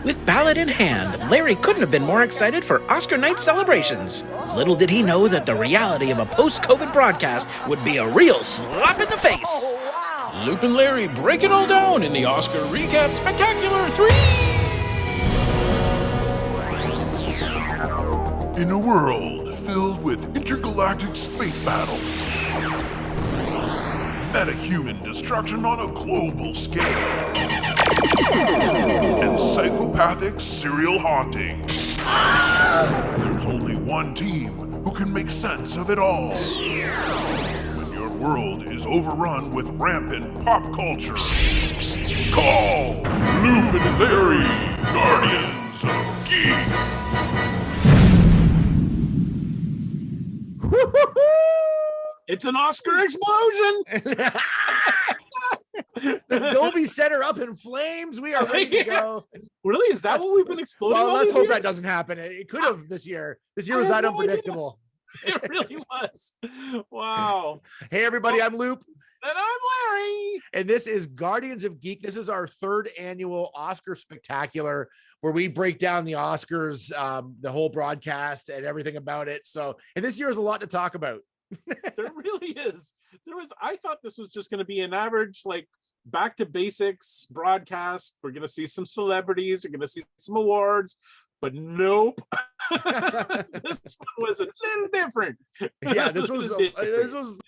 With ballot in hand, Larry couldn't have been more excited for Oscar night celebrations. Little did he know that the reality of a post-COVID broadcast would be a real slap in the face. Loop and Larry break it all down in the Oscar Recap Spectacular 3! In a world filled with intergalactic space battles, metahuman destruction on a global scale, and psychopathic serial hauntings, there's only one team who can make sense of it all. When your world is overrun with rampant pop culture, call Loop and Larry, Guardians of Geek. It's an Oscar explosion! The Dolby Center up in flames. We are ready to go. Really? Is that what we've been exploding? Well, let's hope that doesn't happen. It could have this year. This year was that unpredictable. It really was. Wow. Hey, everybody, I'm Loop. And I'm Larry. And this is Guardians of Geek. This is our third annual Oscar Spectacular, where we break down the Oscars, the whole broadcast and everything about it. And this year is a lot to talk about. There really is. I thought this was just going to be an average, like, back to basics broadcast. We're going to see some celebrities. We're going to see some awards. But nope. This one was a little different. Yeah, this was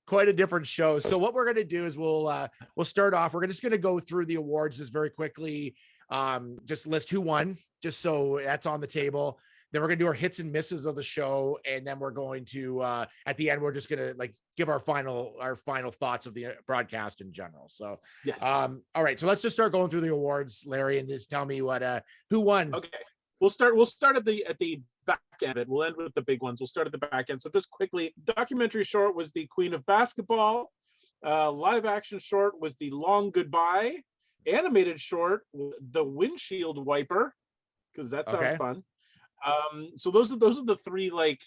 quite a different show. So what we're going to do is we'll start off. We're just going to go through the awards just very quickly. Just list who won, just so that's on the table. Then we're going to do our hits and misses of the show, and then we're going to at the end we're just going to give our final thoughts of the broadcast in general. So yes. All right, so let's just start going through the awards, Larry, and just tell me who won. Okay, we'll start at the back end of it. We'll end with the big ones. We'll start at the back end. So just quickly, documentary short was The Queen of Basketball. Live action short was The Long Goodbye. Animated short, The Windshield Wiper, because that sounds fun. So those are the three, like,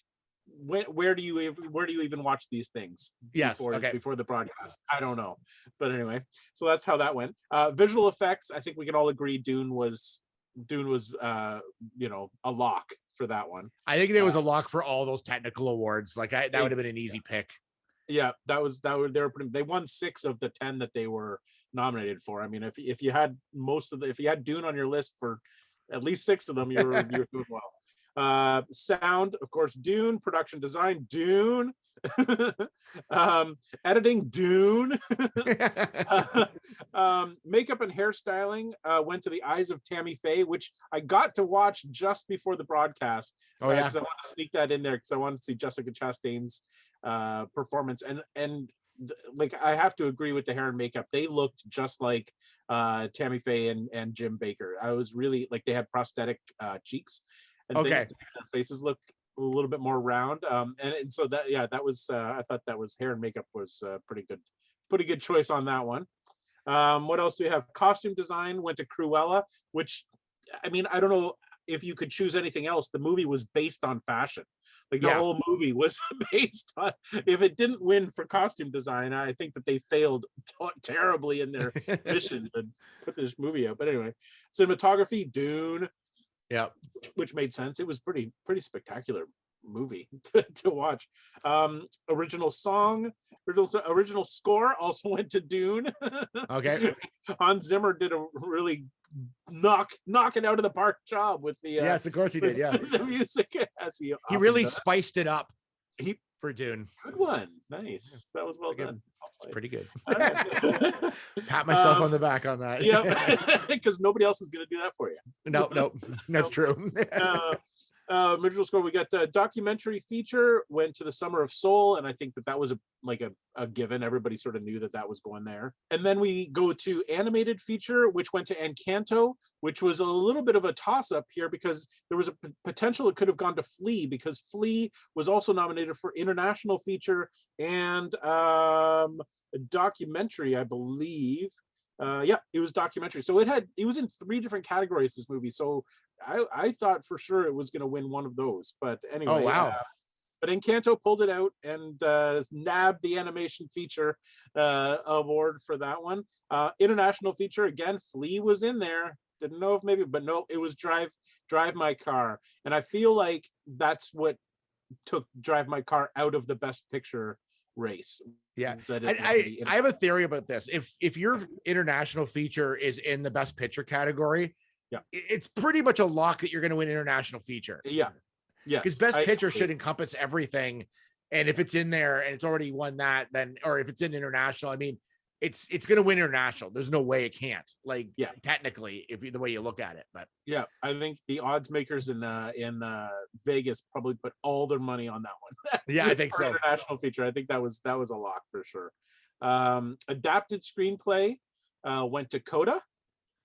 where do you even watch these things? Yes. Before the broadcast? I don't know, but anyway, so that's how that went. Visual effects, I think we can all agree Dune was a lock for that one. I think there was a lock for all those technical awards. That would have been an easy pick. Yeah, they won 6 of the 10 that they were nominated for. I mean, if you had if you had Dune on your list for at least 6 of them, you're doing well. Sound, of course, Dune. Production design, Dune. Editing, Dune. Makeup and hairstyling went to The Eyes of Tammy Faye, which I got to watch just before the broadcast. Because I want to sneak that in there because I wanted to see Jessica Chastain's performance, and like, I have to agree with the hair and makeup. They looked just like Tammy Faye and Jim Baker. I was really, like, they had prosthetic cheeks and things to make their faces look a little bit more round. And so that was I thought that was hair and makeup was pretty good choice on that one. What else do we have? Costume design went to Cruella, which, I mean, I don't know if you could choose anything else. The movie was based on fashion. Like, the whole movie was based on, if it didn't win for costume design, I think that they failed terribly in their mission to put this movie out. But anyway, cinematography, Dune. Yeah, which made sense. It was pretty spectacular movie to watch. Original score also went to Dune. Okay. Hans Zimmer did a really knock it out of the park job with the yes, of course he did. Yeah, the music. He really spiced it up for Dune. Good one. Nice. That was well done. It's pretty good. Pat myself on the back on that. Yeah, because nobody else is going to do that for you. No, that's true. Original score, we got documentary feature went to The Summer of Soul, and I think that was a given. Everybody sort of knew that was going there. And then we go to animated feature, which went to Encanto, which was a little bit of a toss-up here because there was a potential it could have gone to Flea, because Flea was also nominated for international feature and a documentary, I believe. It was documentary. So it was in 3 different categories, this movie. So I thought for sure it was going to win one of those. But anyway. Oh, wow. But Encanto pulled it out and nabbed the animation feature award for that one. International feature, again, Flea was in there. didn't know if maybe, but no, it was Drive My Car, and I feel like that's what took Drive My Car out of the Best Picture race. Yeah, I have a theory about this. If your international feature is in the Best Picture category, yeah, it's pretty much a lock that you're going to win international feature. Yeah, yeah, because Best Picture should encompass everything, and if it's in there and it's already won that, then, or if it's in international, I mean, it's going to win international. There's no way it can't. Like, yeah, technically, if the way you look at it, but yeah, I think the odds makers in Vegas probably put all their money on that one. Yeah, I think so. International feature, I think that was a lock for sure. Adapted screenplay went to Coda.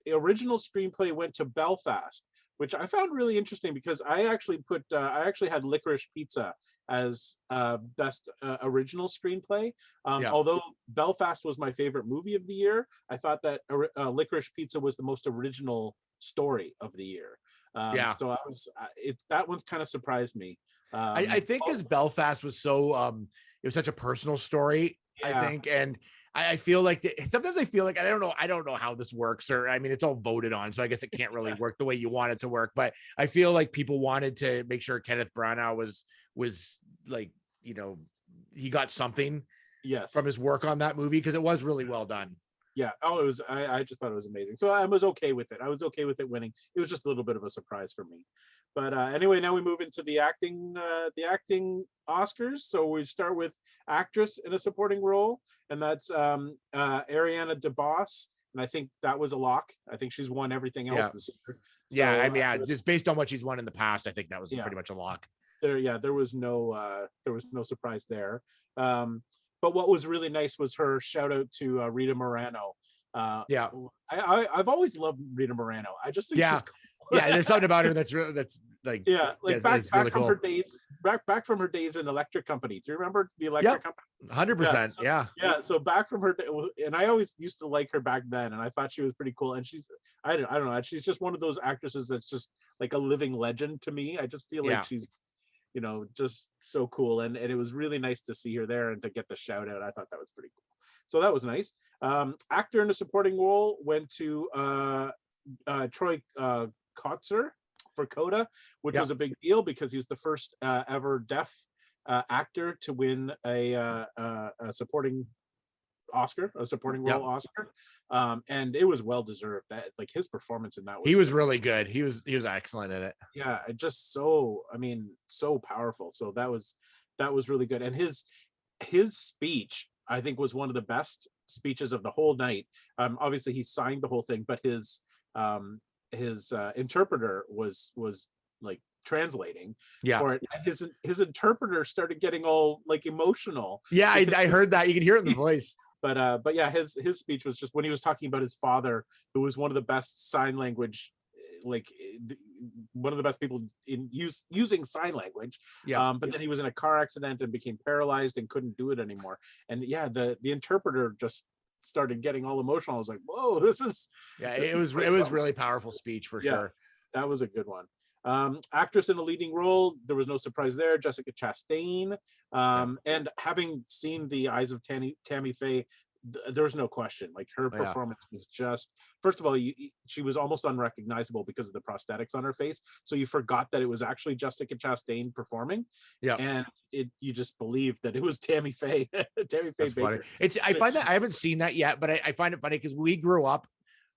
The original screenplay went to Belfast, which I found really interesting because I actually had Licorice Pizza as best original screenplay. Although Belfast was my favorite movie of the year, I thought that Licorice Pizza was the most original story of the year. So that one kind of surprised me. I think because Belfast was so it was such a personal story. I think, and I feel like sometimes I feel like I don't know how this works, or I mean, it's all voted on, so I guess it can't really work the way you want it to work. But I feel like people wanted to make sure Kenneth Branagh was like, you know, he got something from his work on that movie, because it was really well done. Yeah. Oh, it was. I just thought it was amazing. So I was okay with it. I was okay with it winning. It was just a little bit of a surprise for me. But anyway, now we move into the acting Oscars. So we start with actress in a supporting role, and that's Ariana DeBose. And I think that was a lock. I think she's won everything else this year. So, I mean, just based on what she's won in the past, I think that was pretty much a lock. There was no surprise there. But what was really nice was her shout out to Rita Morano. I've always loved Rita Morano. I just think she's cool. There's something about her that's like back really from cool. her days, back from her days in Electric Company. Do you remember the Electric Company? 100%. Yeah. So back from her, and I always used to like her back then, and I thought she was pretty cool. And she's, I don't know, she's just one of those actresses that's just like a living legend to me. I just feel like she's, you know, just so cool, and it was really nice to see her there and to get the shout out. I thought that was pretty cool. So that was nice. Actor in a supporting role went to Troy Kotsur for Coda, which was a big deal because he was the first ever deaf actor to win a supporting Oscar, a supporting role Oscar, and it was well deserved. That, like, his performance in that was really good. He was excellent in it. Yeah, just so powerful. So that was really good. And his speech, I think, was one of the best speeches of the whole night. Obviously he signed the whole thing, but his interpreter was like translating for it. And his interpreter started getting all like emotional. I heard that. You can hear it in the voice. But yeah, his speech was just when he was talking about his father, who was one of the best sign language, like one of the best people in using sign language. But then he was in a car accident and became paralyzed and couldn't do it anymore. And the interpreter just started getting all emotional. I was like, whoa, this is it was really powerful speech for sure. That was a good one. Actress in a leading role, there was no surprise there, Jessica Chastain. And having seen The Eyes of Tammy Faye, there was no question. Like, her performance was just, first of all, she was almost unrecognizable because of the prosthetics on her face. So you forgot that it was actually Jessica Chastain performing. And you just believed that it was Tammy Faye. Tammy Faye Baker. I find that I haven't seen that yet, but I find it funny because we grew up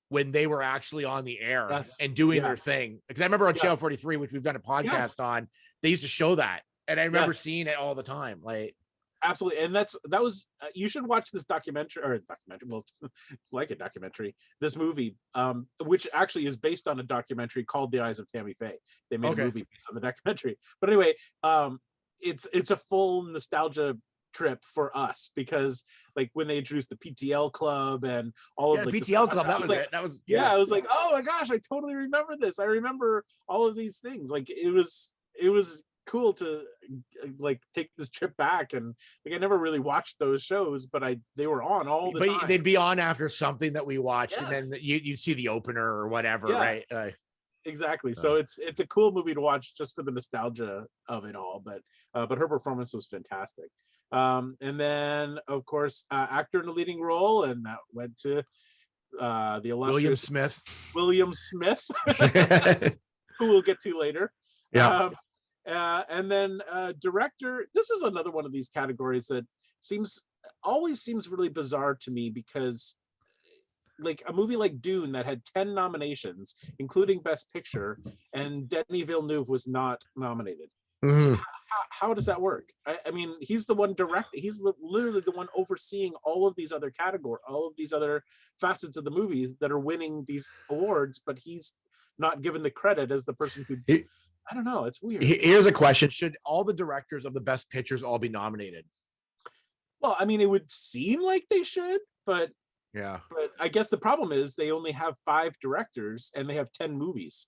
when they were actually on the air and doing their thing. Because I remember on Channel 43, which we've done a podcast on, they used to show that. And I remember seeing it all the time. Like, absolutely. And that was you should watch this documentary. Well, it's like a documentary, this movie, which actually is based on a documentary called The Eyes of Tammy Faye. They made a movie based on the documentary. But anyway, it's a full nostalgia trip for us, because like when they introduced the PTL club and all of the PTL club, that was it. That was I was like, oh my gosh, I totally remember this. I remember all of these things. Like, it was cool to like take this trip back, and like I never really watched those shows, but they were on all the time. They'd be on after something that we watched, and then you see the opener or whatever, right? Exactly. So it's a cool movie to watch just for the nostalgia of it all. But her performance was fantastic. And then of course, actor in a leading role, and that went to the illustrious William Smith, who we'll get to later. Yeah. And then director. This is another one of these categories that always seems really bizarre to me, because like a movie like Dune that had 10 nominations, including Best Picture, and Denis Villeneuve was not nominated. Mm-hmm. How does that work? I mean, he's the one directing. He's literally the one overseeing all of these other categories, all of these other facets of the movies that are winning these awards, but he's not given the credit as the person who. I don't know. It's weird. Here's a question: should all the directors of the Best Pictures all be nominated? Well, I mean, it would seem like they should, but yeah. But I guess the problem is they only have 5 directors and they have 10 movies.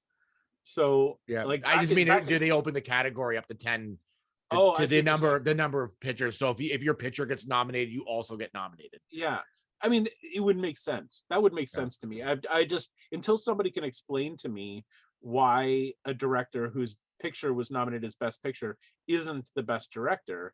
So yeah, like I just mean, do they open the category up to 10? To the number of pictures. So if your picture gets nominated, you also get nominated. Yeah. I mean, it would make sense. That would make sense to me. I just, until somebody can explain to me why a director whose picture was nominated as Best Picture isn't the best director,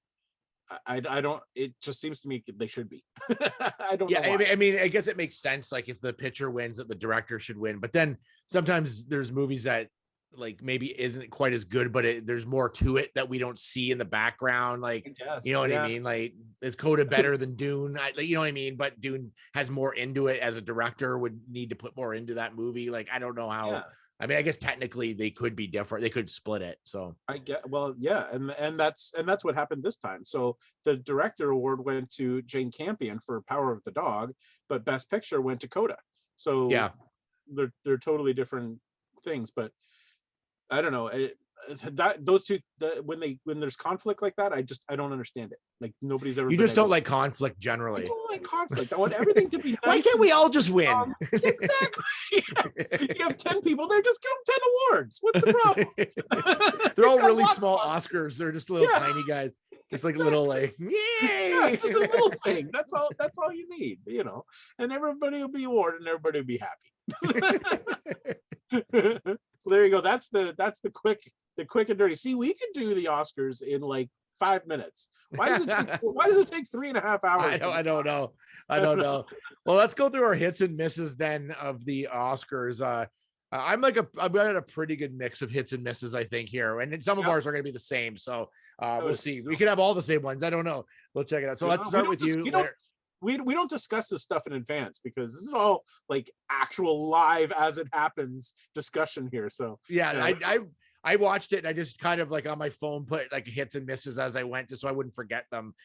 I don't, it just seems to me they should be. I don't know why. I mean, I guess it makes sense. Like if the picture wins, that the director should win. But then sometimes there's movies that like maybe isn't quite as good, but there's more to it that we don't see in the background. Like, you know what I mean? Like, is Coda better than Dune? You know what I mean? But Dune has more into it. As a director would need to put more into that movie. Like, I don't know how. Yeah. I mean, I guess technically they could be different. They could split it. So I get, well, yeah, and that's what happened this time. So the director award went to Jane Campion for Power of the Dog, but Best Picture went to Coda. So yeah, they're totally different things. But I don't know those two. When there's conflict like that, I don't understand it. Like nobody's ever. You just don't like conflict generally. I don't like conflict. I want everything to be nice. Why can't we all just win? Exactly. You have 10 people there, just give them 10 awards. What's the problem? They're all really small Oscars. They're just little tiny guys. Just like little like, yay! Yeah, just a little thing. That's all you need, you know. And everybody will be awarded and everybody will be happy. So there you go. That's the quick and dirty. See, we can do the Oscars in like 5 minutes. Why does it take 3.5 hours? I don't know. Well, let's go through our hits and misses then of the Oscars. I've got a pretty good mix of hits and misses, I think, here. And some of ours are going to be the same. So we'll see. We could have all the same ones. I don't know. We'll check it out. So let's start with you. We don't discuss this stuff in advance because this is all like actual live as it happens discussion here. So yeah, I watched it and I just kind of like on my phone put like hits and misses as I went, just so I wouldn't forget them.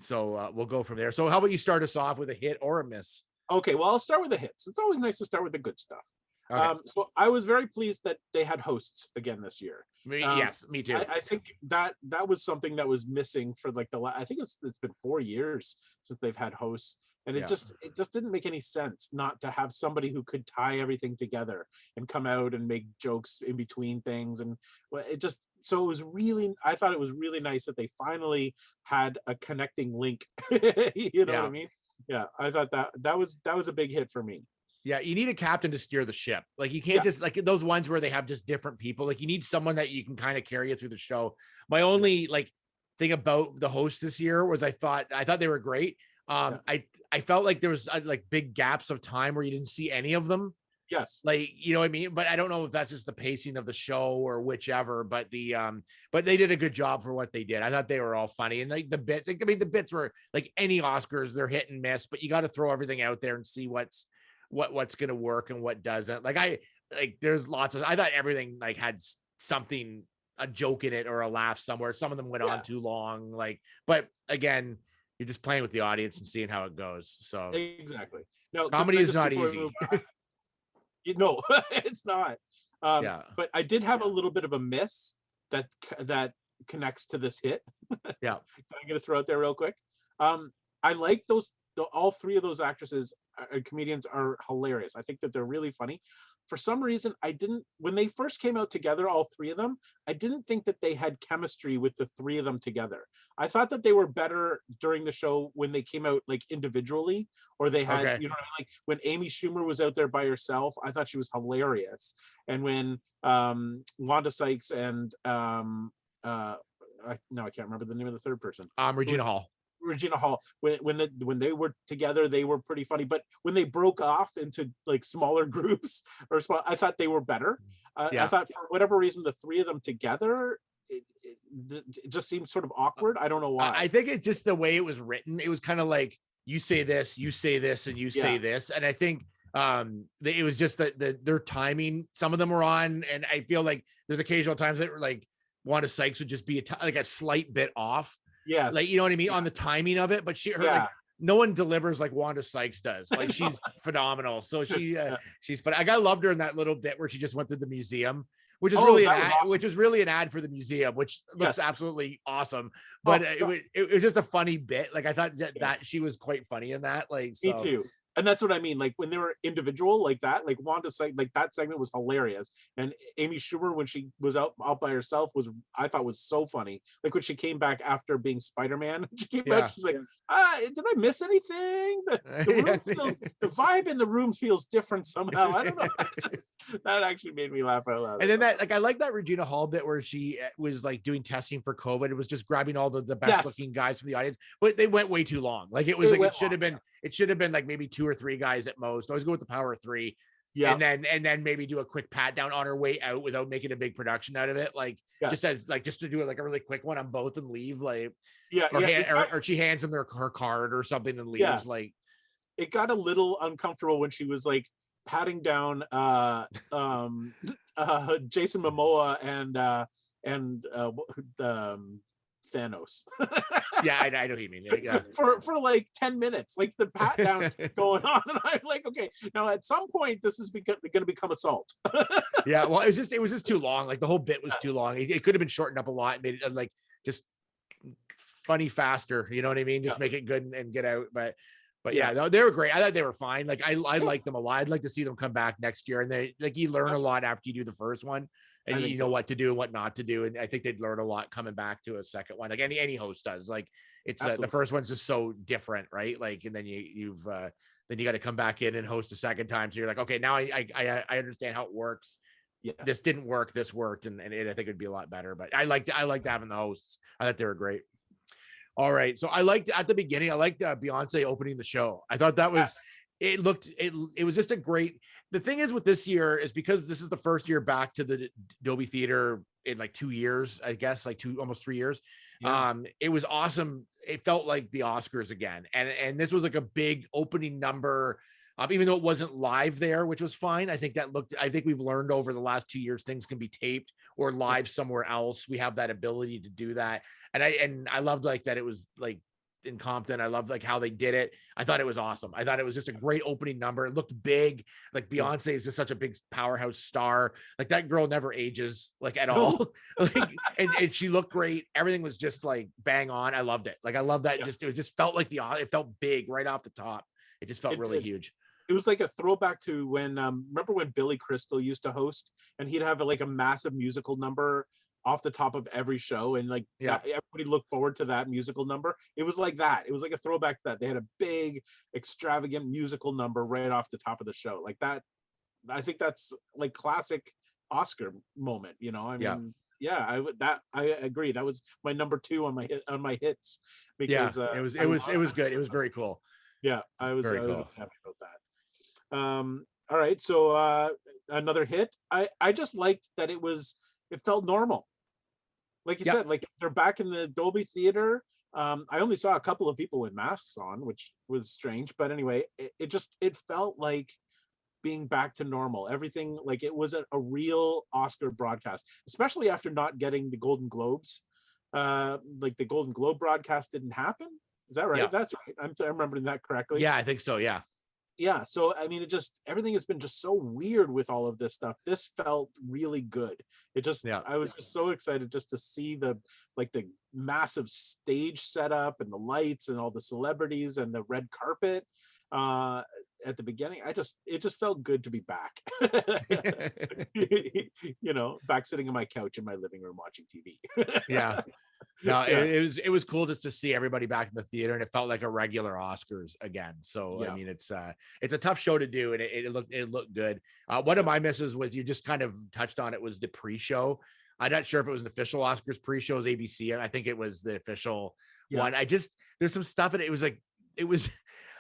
So we'll go from there. So how about you start us off with a hit or a miss? Okay, well, I'll start with the hits. It's always nice to start with the good stuff. Okay. So I was very pleased that they had hosts again this year. Yes, me too. I think that was something that was missing for like I think it's been 4 years since they've had hosts, and it just didn't make any sense not to have somebody who could tie everything together and come out and make jokes in between things. And it was really, I thought it was really nice that they finally had a connecting link. You know what I mean? Yeah, I thought that was a big hit for me. Yeah, you need a captain to steer the ship. Like you can't just like those ones where they have just different people. Like you need someone that you can kind of carry you through the show. My only like thing about the host this year was I thought they were great. I felt like there was like big gaps of time where you didn't see any of them. Yes. Like, you know what I mean? But I don't know if that's just the pacing of the show or whichever, but but they did a good job for what they did. I thought they were all funny. And like the bits were like any Oscars, they're hit and miss, but you got to throw everything out there and see what's going to work and what doesn't. There's lots of, I thought everything like had something, a joke in it or a laugh somewhere. Some of them went on too long, but again, you're just playing with the audience and seeing how it goes. So exactly. No, comedy is not easy. No, it's not. But I did have a little bit of a miss that connects to this hit. Yeah. I'm going to throw it there real quick. I like all 3 of those actresses and comedians are hilarious. I think that they're really funny. For some reason, when they first came out together, all 3 of them, I didn't think that they had chemistry with the 3 of them together. I thought that they were better during the show when they came out like individually, or they had, you know, like when Amy Schumer was out there by herself, I thought she was hilarious. And when Wanda Sykes and I can't remember the name of the third person. Regina Hall. Regina Hall, when they were together, they were pretty funny. But when they broke off into like smaller groups or small, I thought they were better. I thought for whatever reason, the three of them together, it just seemed sort of awkward. I don't know why. I think it's just the way it was written. It was kind of like you say this, and you say this, and I think it was just that their timing. Some of them were on, and I feel like there's occasional times that like Wanda Sykes would just be like a slight bit off. Yes. Like, you know what I mean? On the timing of it, but like, no one delivers like Wanda Sykes does. Like, she's phenomenal. So she's fun. I loved her in that little bit where she just went through the museum, which is which is really an ad for the museum, which looks absolutely awesome. But it was just a funny bit. Like, I thought that she was quite funny in that. Like, so. Me too. And that's what I mean. Like when they were individual like that, like Wanda's like that segment was hilarious. And Amy Schumer, when she was out by herself, I thought was so funny. Like when she came back after being Spider-Man, she came back, she's like, did I miss anything? The vibe in the room feels different somehow. I don't know. That actually made me laugh out loud. And then I like that Regina Hall bit where she was like doing testing for COVID. It was just grabbing all the best looking guys from the audience, but they went way too long. Like it should have been like maybe 2 or 3 guys at most. Always go with the power of 3. Yeah. And then maybe do a quick pat down on her way out without making a big production out of it. Like just to do it like a really quick one on both and leave. Like or she hands them her card or something and leaves. Yeah. Like it got a little uncomfortable when she was like patting down Jason Momoa and Thanos. Yeah, I know what you mean. Yeah. for like 10 minutes, like the pat down going on, and I'm like, okay, now at some point this is going to become assault. Yeah, well, it was just too long. Like the whole bit was too long. It could have been shortened up a lot and made it like just funny faster. You know what I mean? Just make it good and get out. But yeah, they were great. I thought they were fine. Like I like them a lot. I'd like to see them come back next year. And they like you learn a lot after you do the first one, and you know what to do and what not to do. And I think they'd learn a lot coming back to a second one. Like any host does. Like it's the first one's just so different, right? Like, and then you've then you got to come back in and host a second time. So you're like, okay, now I understand how it works. Yes. This didn't work. This worked, and I think it'd be a lot better. But I liked having the hosts. I thought they were great. All right. So I liked at the beginning, Beyonce opening the show. I thought that was, it was just a great, the thing is with this year is because this is the first year back to the Dolby Theater in like 2 years, I guess, like almost 3 years. Yeah. It was awesome. It felt like the Oscars again. And this was like a big opening number. Even though it wasn't live there, which was fine. I think we've learned over the last 2 years, things can be taped or live somewhere else. We have that ability to do that. And I loved like that. It was like in Compton. I loved like how they did it. I thought it was awesome. I thought it was just a great opening number. It looked big. Like Beyonce is just such a big powerhouse star. Like that girl never ages like at all. Like, and she looked great. Everything was just like bang on. I loved it. Like I love that. Yeah. It just felt like it felt big right off the top. It just felt really huge. It was like a throwback to when remember when Billy Crystal used to host, and he'd have like a massive musical number off the top of every show, and like everybody looked forward to that musical number. It was like that. It was like a throwback to that. They had a big extravagant musical number right off the top of the show like that. I think that's like classic Oscar moment, you know. I mean, I agree. That was my number 2 on my hits because it was good. It was very cool. Yeah, I was happy about that. All right, so another hit. I just liked that it felt normal. Like you said, like they're back in the Dolby Theater. I only saw a couple of people with masks on, which was strange, but anyway, it felt like being back to normal. Everything, like it was a real Oscar broadcast, especially after not getting the Golden Globes. Like the Golden Globe broadcast didn't happen. Is that right? Yeah. That's right. I'm remembering that correctly. Yeah, I think so. Yeah. Yeah. So, I mean, everything has been just so weird with all of this stuff. This felt really good. I was just so excited just to see the massive stage setup and the lights and all the celebrities and the red carpet at the beginning. It just felt good to be back. You know, back sitting on my couch in my living room watching TV. Yeah. No, it was cool just to see everybody back in the theater, and it felt like a regular Oscars again. So I mean, it's a tough show to do, and it looked good. One of my misses was, you just kind of touched on it, was the pre-show. I'm not sure if it was an official Oscars pre-show as ABC, and I think it was the official one. There's some stuff, and it was.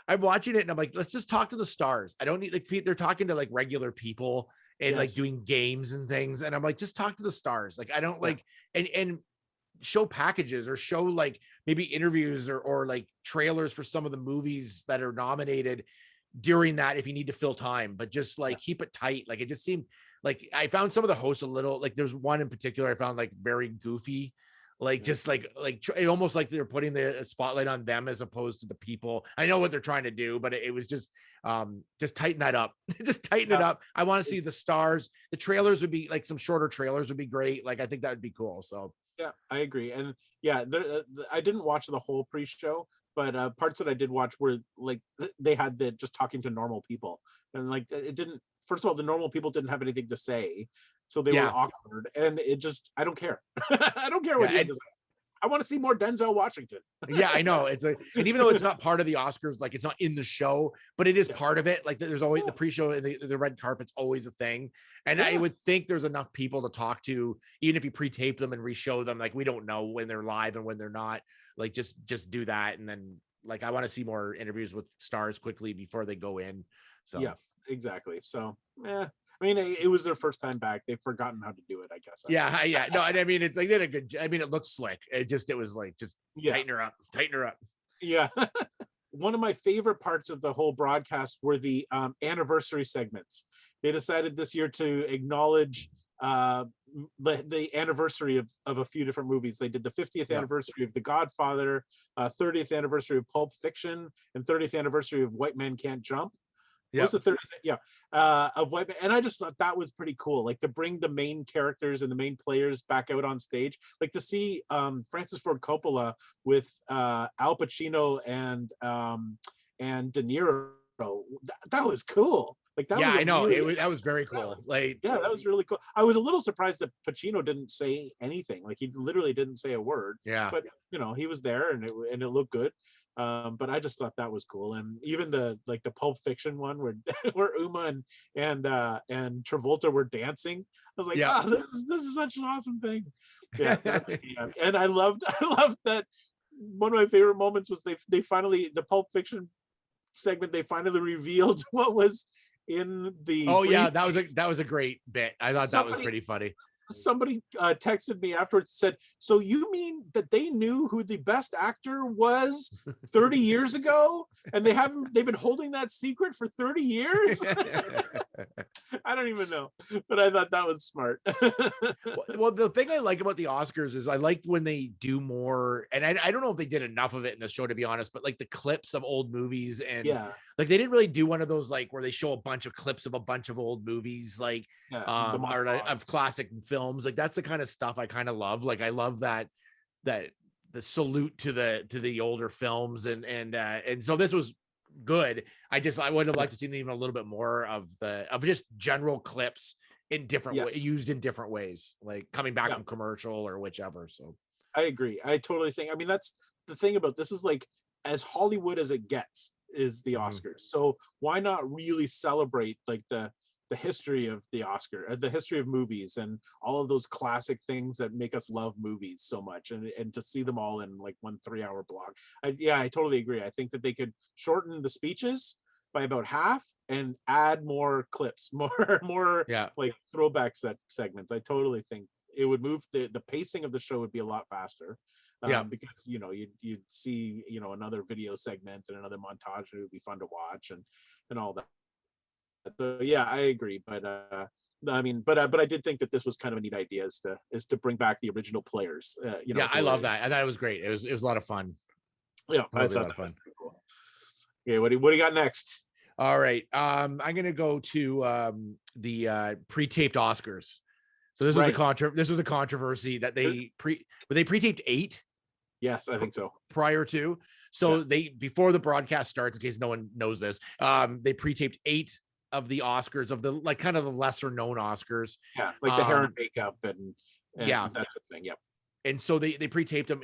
I'm watching it, and I'm like, let's just talk to the stars. I don't need like they're talking to like regular people and like doing games and things, and I'm like, just talk to the stars. Like I don't like and show packages or show like maybe interviews or like trailers for some of the movies that are nominated during that if you need to fill time, but just like keep it tight. Like it just seemed like I found some of the hosts a little like there's one in particular I found like very goofy, like just like almost like they're putting the spotlight on them as opposed to the people. I know what they're trying to do, but it was just tighten that up. Just tighten it up. I want to see the stars. The trailers would be like some shorter trailers would be great. Like I think that would be cool. So yeah, I agree. And yeah, I didn't watch the whole pre-show, but parts that I did watch were like they had the just talking to normal people, and like it didn't. First of all, the normal people didn't have anything to say, so they were awkward, and it just I don't care. I don't care what you have to say. I want to see more Denzel Washington. Yeah, I know. It's and even though it's not part of the Oscars, like it's not in the show, but it is part of it. Like there's always the pre-show, the red carpet's always a thing. And I would think there's enough people to talk to, even if you pre-tape them and re-show them. Like we don't know when they're live and when they're not. Like just do that, and then like I want to see more interviews with stars quickly before they go in. So yeah, exactly. So I mean, it was their first time back. They've forgotten how to do it, I guess. Yeah. No, and I mean, it's like they did a good. I mean, it looks slick. It was like just tighten her up. Yeah. One of my favorite parts of the whole broadcast were the anniversary segments. They decided this year to acknowledge the anniversary of a few different movies. They did the 50th anniversary of The Godfather, 30th anniversary of Pulp Fiction, and 30th anniversary of White Men Can't Jump. Yeah. Was the 30th, of White Men, and I just thought that was pretty cool. Like to bring the main characters and the main players back out on stage. Like to see Francis Ford Coppola with Al Pacino and De Niro. That was cool. Like that. Yeah, I know. That was very cool. Like that was really cool. I was a little surprised that Pacino didn't say anything. Like he literally didn't say a word. Yeah. But he was there and it looked good. But I just thought that was cool, and even the Pulp Fiction one where Uma and Travolta were dancing. I was like, this is such an awesome thing. Yeah, and I loved that. One of my favorite moments was they finally, the Pulp Fiction segment, they finally revealed what was in the. Oh yeah, that was a great bit. I thought that was pretty funny. Somebody texted me afterwards, said, so you mean that they knew who the best actor was 30 years ago and they've been holding that secret for 30 years? I don't even know, but I thought that was smart. Well, the thing I like about the Oscars is I liked when they do more, and I don't know if they did enough of it in the show, to be honest, but like the clips of old movies, and like they didn't really do one of those like where they show a bunch of clips of a bunch of old movies, like or of classic films. Like that's the kind of stuff I kind of love. Like I love that the salute to the older films, and so this was good. I would have liked to see even a little bit more of just general clips in different used in different ways, like coming back from commercial or whichever. So I agree. I totally think, I mean, that's the thing about this, is like as Hollywood as it gets is the Oscars. So why not really celebrate like the history of the Oscar, the history of movies, and all of those classic things that make us love movies so much, and to see them all in like 1 3-hour block. I totally agree. I think that they could shorten the speeches by about half and add more clips, more like throwback segments. I totally think it would move the pacing of the show would be a lot faster. Because you'd see another video segment and another montage, and it would be fun to watch and all that. So yeah, I agree, but I mean, but I did think that this was kind of a neat idea, is to bring back the original players. I love that. I thought it was great. It was a lot of fun. Yeah, I thought that was pretty cool. Okay, what do you got next? All right, I'm gonna go to the pre-taped Oscars. So this was a controversy that they pre-taped 8. Yes, I think so. Prior to, so they, before the broadcast starts, in case no one knows this, they pre-taped 8 of the Oscars, of the like kind of the lesser known Oscars. Yeah, like the hair and makeup and that sort of thing. Yep. And so they pre-taped them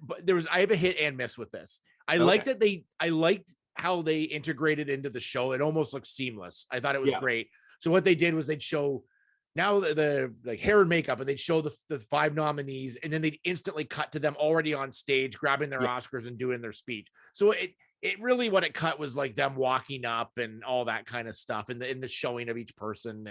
but there was, I have a hit and miss with this. I liked how they integrated into the show. It almost looked seamless. I thought it was great. So what they did was they'd show now the like hair and makeup, and they'd show the 5 nominees, and then they'd instantly cut to them already on stage grabbing their Oscars and doing their speech. So it really, what it cut was like them walking up and all that kind of stuff, and in the showing of each person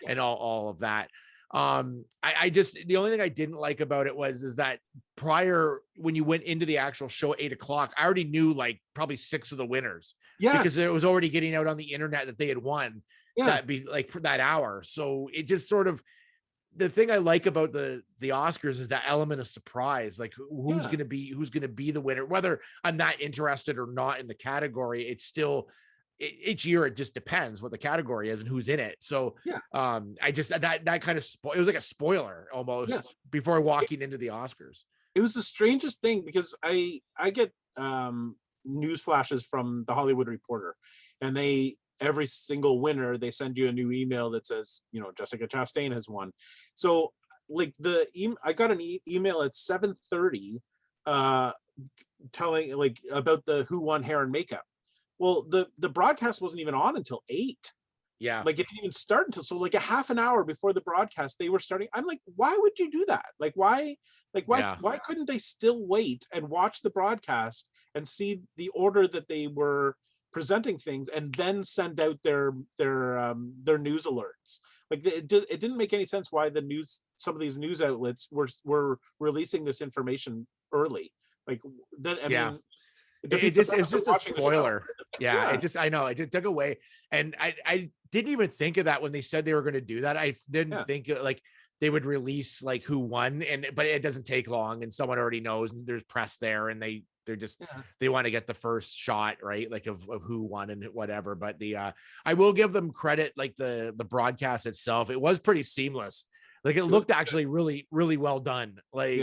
and all of that. I just, the only thing I didn't like about it is that prior, when you went into the actual show at 8 o'clock, I already knew like probably 6 of the winners, because it was already getting out on the internet that they had won. That'd be like for that hour. So it just sort of, the thing I like about the Oscars is that element of surprise, like who's going to be the winner, whether I'm not interested or not in the category. It's still, each year it just depends what the category is and who's in it. So I just, that kind of it was like a spoiler almost before walking into the Oscars. It was the strangest thing, because I get news flashes from the Hollywood Reporter, and every single winner, they send you a new email that says, Jessica Chastain has won. So like I got an email at 7:30 telling like about the who won hair and makeup. Well, the broadcast wasn't even on until 8. Yeah. Like it didn't even start until, so like a half an hour before the broadcast, they were starting. I'm like, why would you do that? Like, why couldn't they still wait and watch the broadcast and see the order that they were presenting things, and then send out their news alerts? Like it didn't make any sense why some of these news outlets were releasing this information early. Like then, I mean, it's just a spoiler. I know it took away, and I didn't even think of that when they said they were going to do that. I didn't think like they would release like who won, but it doesn't take long, and someone already knows, and there's press there, and they're just they want to get the first shot, right, like of who won and whatever. But I will give them credit, like the broadcast itself, it was pretty seamless. Like it looked actually really, really well done. Like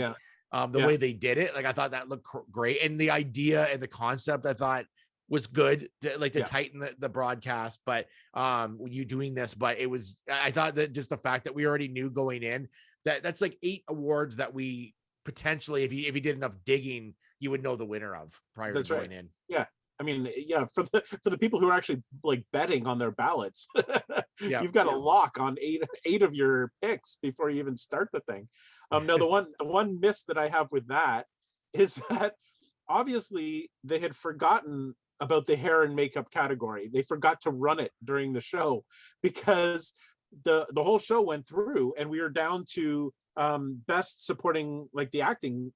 the way they did it, like I thought that looked great, and the idea and the concept I thought was good, to tighten the broadcast. But you doing this, but I thought that just the fact that we already knew going in that's like 8 awards that we potentially, if you did enough digging, you would know the winner of prior to going in. Yeah. I mean, for the people who are actually like betting on their ballots, you've got a lock on eight of your picks before you even start the thing. Now the one miss that I have with that is that obviously they had forgotten about the hair and makeup category. They forgot to run it during the show, because the whole show went through and we were down to best supporting, like the acting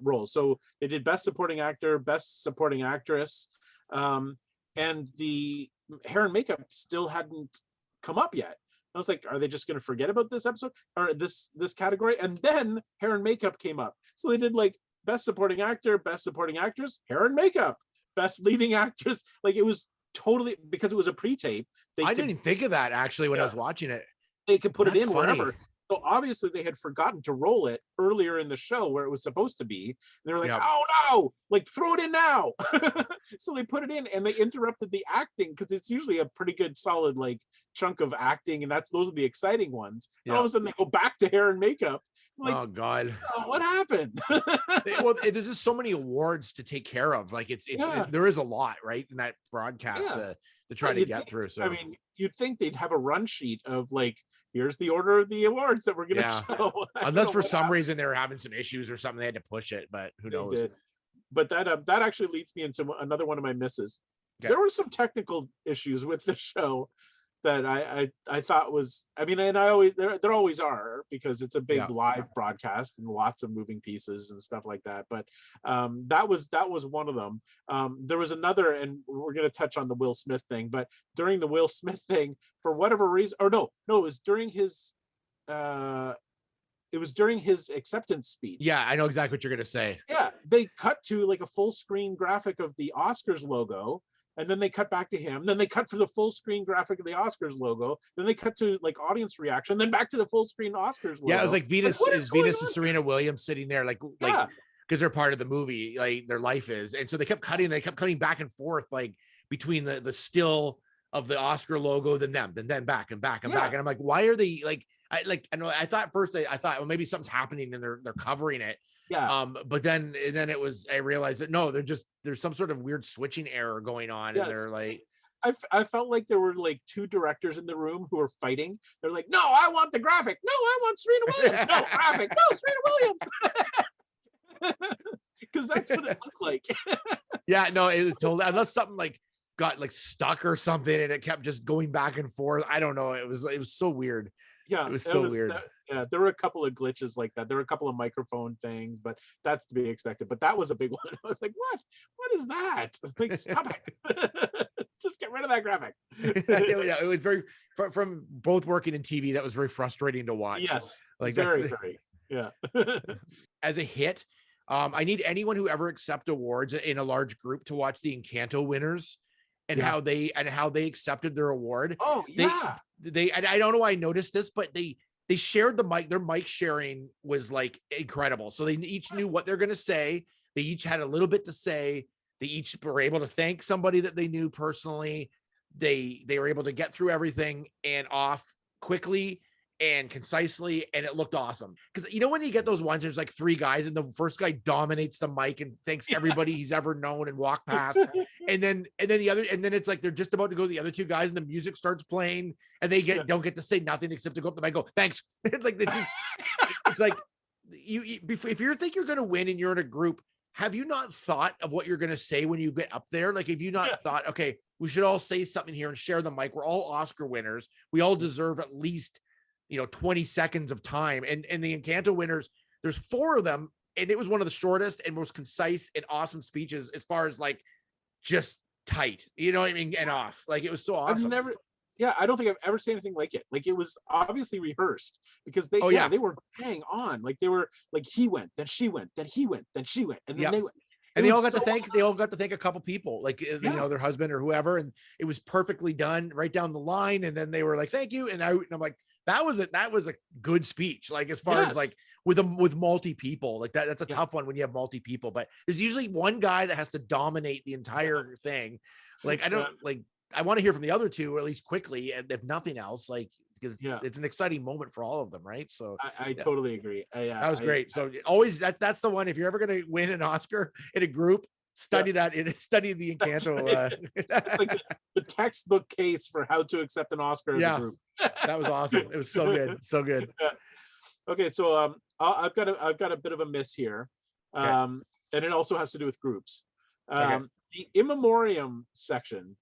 roles. So they did best supporting actor, best supporting actress, and the hair and makeup still hadn't come up yet. I was like, are they just going to forget about this episode or this category? And then hair and makeup came up. So they did like best supporting actor, best supporting actress, hair and makeup, best leading actress. Like it was totally, because it was a pre-tape. I didn't think of that actually when I was watching it. They could put it in wherever. So obviously they had forgotten to roll it earlier in the show where it was supposed to be. And they were like, oh no, like throw it in now. So they put it in and they interrupted the acting, because it's usually a pretty good solid like chunk of acting, and those are the exciting ones. And all of a sudden they go back to hair and makeup. Like, oh God, what happened? Well, there's just so many awards to take care of. Like there is a lot, right, in that broadcast to try to get through. So I mean, you'd think they'd have a run sheet of like, here's the order of the awards that we're going to show. Unless for some reason they were having some issues or something, they had to push it, but who knows? But that actually leads me into another one of my misses. Okay. There were some technical issues with the show that I thought was, I mean, and there always are, because it's a big live broadcast and lots of moving pieces and stuff like that. But that was one of them. There was another, and we're going to touch on the Will Smith thing, but during the Will Smith thing, for whatever reason, or no, it was during his acceptance speech. Yeah, I know exactly what you're going to say. Yeah, they cut to like a full screen graphic of the Oscars logo, and then they cut back to him. Then they cut for the full screen graphic of the Oscars logo. Then they cut to like audience reaction. Then back to the full screen Oscars logo. Yeah, it was like Venus and Serena Williams sitting there, like because they're part of the movie, like their life is. And so they kept cutting back and forth, like between the still of the Oscar logo, then them, then back and back and back. And I'm like, why are they like? I know. I thought first well, maybe something's happening and they're covering it. Yeah. But then I realized that no, there's some sort of weird switching error going on, and they're like, I felt like there were like two directors in the room who were fighting. They're like, no, I want the graphic. No, I want Serena Williams. No, graphic. No, Serena Williams. Because that's what it looked like. Yeah, no, it was totally, unless something like got like stuck or something and it kept just going back and forth. I don't know. It was so weird. Yeah, it was so weird. Yeah, there were a couple of glitches like that. There were a couple of microphone things, but that's to be expected. But that was a big one. I was like, what? What is that? Like, stop it. Just get rid of that graphic. Yeah, it was very, from both working in TV, that was very frustrating to watch. Yes, like very. Yeah. As a hit, I need anyone who ever accept awards in a large group to watch the Encanto winners and how they accepted their award. Oh yeah. They and I don't know why I noticed this, but they shared the mic. Their mic sharing was like incredible. So they each knew what they're going to say. They each had a little bit to say. They each were able to thank somebody that they knew personally. They were able to get through everything and off quickly and concisely, and it looked awesome. Because you know when you get those ones, there's like three guys, and the first guy dominates the mic and thanks everybody he's ever known and walked past, and then the other, and then it's like they're just about to go to the other two guys, and the music starts playing, and they don't get to say nothing except to go up the mic and go thanks. It's like it's like if you think you're going to win and you're in a group, have you not thought of what you're going to say when you get up there? Like, have you not thought, okay, we should all say something here and share the mic. We're all Oscar winners. We all deserve at least 20 seconds of time. And the Encanto winners, there's 4 of them, and it was one of the shortest and most concise and awesome speeches as far as like just tight, you know what I mean, and off. Like, it was so awesome. I don't think I've ever seen anything like it. Like, it was obviously rehearsed because they were bang on. Like, they were like, he went, then she went, then he went, then she went, and then they went. And they all got to thank a couple people, like, their husband or whoever. And it was perfectly done right down the line. And then they were like, thank you. And I'm like, that was a good speech. Like, as far as like with multi people, like that's a tough one when you have multi people, but there's usually one guy that has to dominate the entire thing. Like, I want to hear from the other two, or at least quickly, and if nothing else, like, because it's an exciting moment for all of them, right? So I totally agree. That was great. So always that's the one. If you're ever going to win an Oscar in a group, study the Encanto. Right. It's like the textbook case for how to accept an Oscar as a group. That was awesome. It was so good, so good. Yeah. Okay, so I've got a bit of a miss here, and it also has to do with groups. The in memoriam section.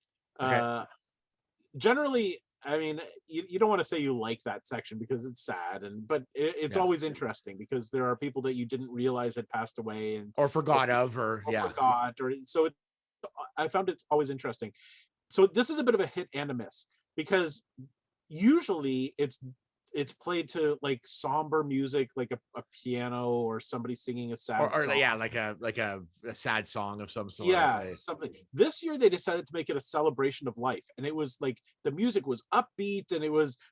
Generally, I mean, you don't want to say you like that section because it's sad, but it's always interesting because there are people that you didn't realize had passed away or forgot so I found it's always interesting. So this is a bit of a hit and a miss because usually it's played to like somber music, like a piano or somebody singing a sad song. like a sad song of some sort. Something. This year they decided to make it a celebration of life, and it was like the music was upbeat, and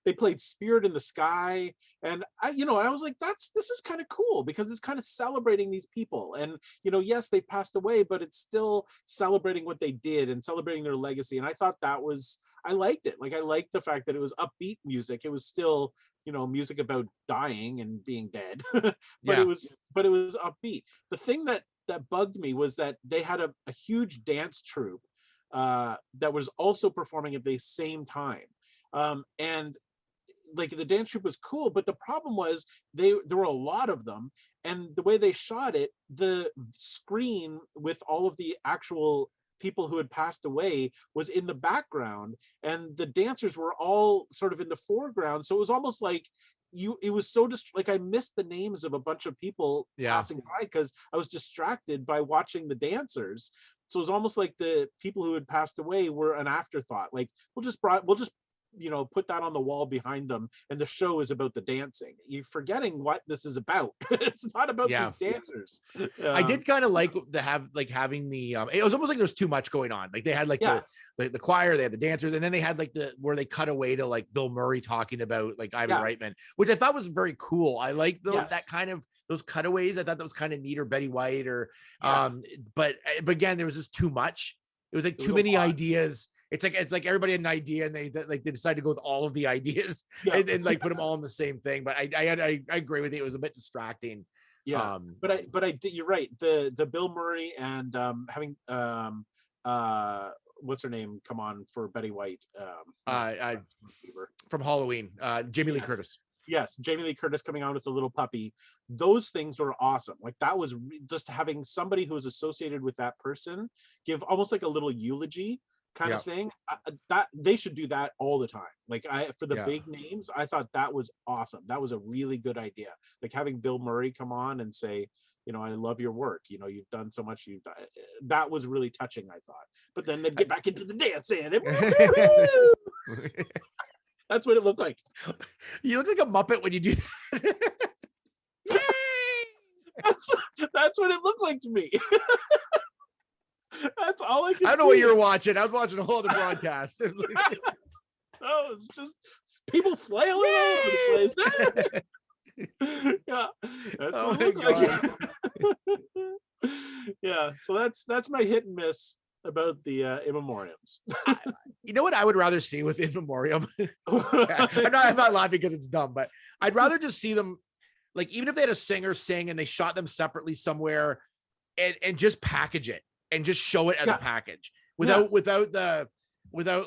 they played Spirit in the Sky, and I was like, this is kind of cool because it's kind of celebrating these people, and yes, they've passed away, but it's still celebrating what they did and celebrating their legacy, and I thought I liked it. Like, I liked the fact that it was upbeat music. It was still, music about dying and being dead, but it was upbeat. The thing that bugged me was that they had a huge dance troupe that was also performing at the same time. And like, the dance troupe was cool, but the problem was there were a lot of them, and the way they shot it, the screen with all of the actual people who had passed away was in the background, and the dancers were all sort of in the foreground. So it was almost like it was so like I missed the names of a bunch of people passing by because I was distracted by watching the dancers. So it was almost like the people who had passed away were an afterthought. Like, we'll just put that on the wall behind them, and the show is about the dancing. You're forgetting what this is about. It's not about these dancers. I did kind of like having the it was almost like there's too much going on. Like, they had like the choir, they had the dancers, and then they had like where they cut away to like Bill Murray talking about like Ivan Reitman, which I thought was very cool. I like that kind of those cutaways. I thought that was kind of neat, or Betty White, or but again, there was just too much. It was like too many ideas. It's like everybody had an idea, and they decided to go with all of the ideas and like put them all in the same thing. But I agree with you. It was a bit distracting. Yeah. But I did. You're right. The Bill Murray and having what's her name come on for Betty White? From Halloween, Jamie Lee Curtis. Yes, Jamie Lee Curtis coming on with the little puppy. Those things were awesome. Like that was just having somebody who was associated with that person give almost like a little eulogy kind of thing. That they should do that all the time. Like for the big names, I thought that was awesome. That was a really good idea. Like having Bill Murray come on and say, you know, I love your work. You know, you've done so much. That was really touching, I thought. But then they'd get back into the dancing. That's what it looked like. You look like a Muppet when you do that. That's what it looked like to me. That's all I could I don't know what you were watching. I was watching a whole other broadcast. Oh, it's just people flailing all over the place. Yeah, that's what it looked like. Yeah, so that's my hit and miss about the in memoriams. You know what I would rather see with in memoriam? I'm not laughing because it's dumb, but I'd rather just see them, like, even if they had a singer sing and they shot them separately somewhere and just package it and just show it as a package without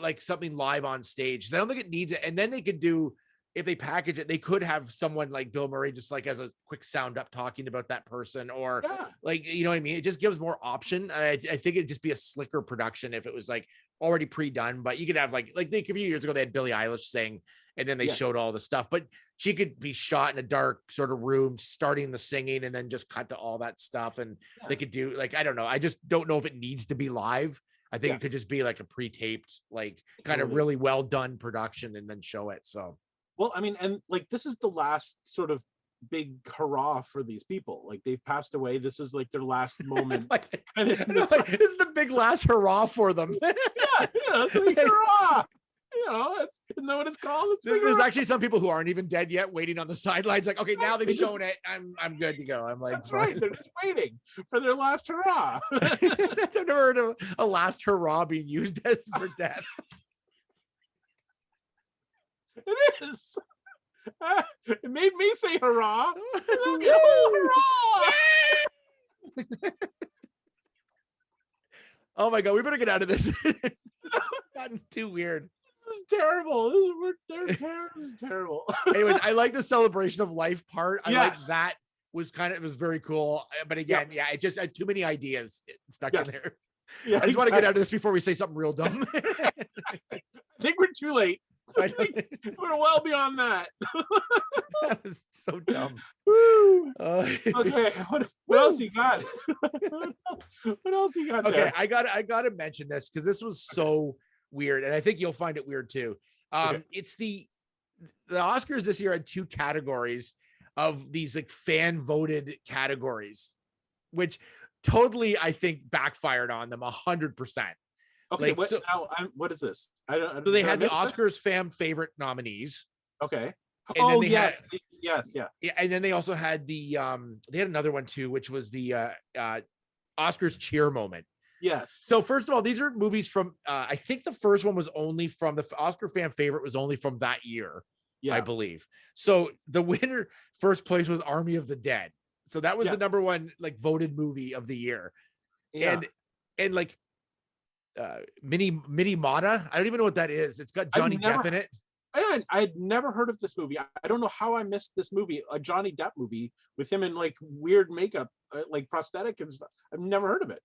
like something live on stage. I don't think it needs it. And then they could do, if they package it, they could have someone like Bill Murray just like as a quick sound up talking about that person, or like, you know what I mean? It just gives more option. I think it'd just be a slicker production if it was like already pre-done, but you could have like a few years ago, they had Billie Eilish sing and then they showed all the stuff, but she could be shot in a dark sort of room, starting the singing and then just cut to all that stuff. And they could do like, I don't know. I just don't know if it needs to be live. I think it could just be like a pre-taped, like kind of really well done production and then show it. So. Well, I mean, and like this is the last sort of big hurrah for these people. Like they've passed away. This is like their last moment. This is the big last hurrah for them. It's a big hurrah. You know, isn't that what it's called? There's actually some people who aren't even dead yet, waiting on the sidelines. Like, okay, now they've shown it. I'm good to go. I'm like, that's right. They're just waiting for their last hurrah. I've never heard of a last hurrah being used as for death. It is. It made me say hurrah. Hurrah! Oh my god, we better get out of this. It's gotten too weird. This is terrible. This is terrible. Anyways, I like the celebration of life part. I like that. It was very cool. But again, it just had too many ideas stuck in there. Yeah, I just want to get out of this before we say something real dumb. I think we're too late. We're well beyond that. That was so dumb. Okay, what else you got? What else you got? Okay, I gotta mention this because this was so weird, and I think you'll find it weird too. It's the Oscars this year had two categories of these like fan voted categories, which totally I think backfired on them 100%. Okay, what is this? I don't. So they had the Oscars fan favorite nominees. Okay. And yes. And then they also had they had another one too, which was the Oscars cheer moment. Yes. So first of all, these are movies from I think the first one was only from the Oscar fan favorite was only from that year, I believe. So the winner first place was Army of the Dead. So that was the number one like voted movie of the year. Yeah. And like Mini Mata. I don't even know what that is. It's got Johnny Depp in it. And I had never heard of this movie. I don't know how I missed this movie, a Johnny Depp movie with him in like weird makeup, like prosthetic and stuff. I've never heard of it.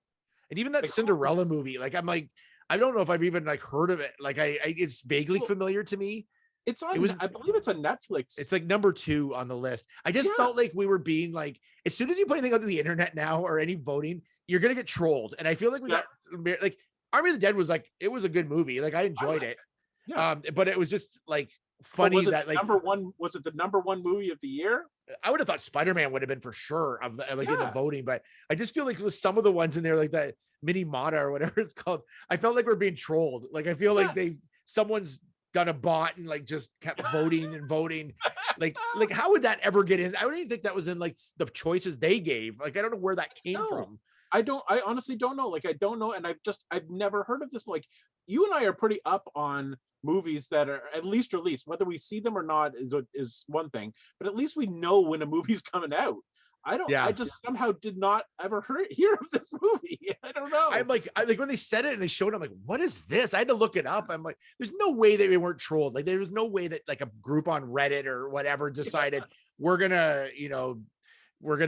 And even that Cinderella movie, like I'm like, I don't know if I've even like heard of it. Like it's vaguely familiar to me. It's on. I believe it's on Netflix. It's like number 2 on the list. I just felt like we were being like, as soon as you put anything onto the internet now or any voting, you're gonna get trolled. And I feel like we got like Army of the Dead was like, it was a good movie. Like I enjoyed it. Yeah. But it was just like funny that like was it the number one movie of the year? I would have thought Spider-Man would have been for sure of like in the voting, but I just feel like it was some of the ones in there, like that Mini Mata or whatever it's called. I felt like we're being trolled. Like I feel like someone's done a bot and like just kept voting and voting. Like how would that ever get in? I don't even think that was in like the choices they gave. Like I don't know where that came from. I honestly don't know. Like I don't know, and I've never heard of this. Like you and I are pretty up on movies that are at least released. Whether we see them or not is one thing, but at least we know when a movie's coming out. I just somehow did not ever hear of this movie. I don't know. I when they said it and they showed it, I'm like, what is this? I had to look it up. I'm like, there's no way that we weren't trolled. Like, there was no way that like a group on Reddit or whatever decided we're gonna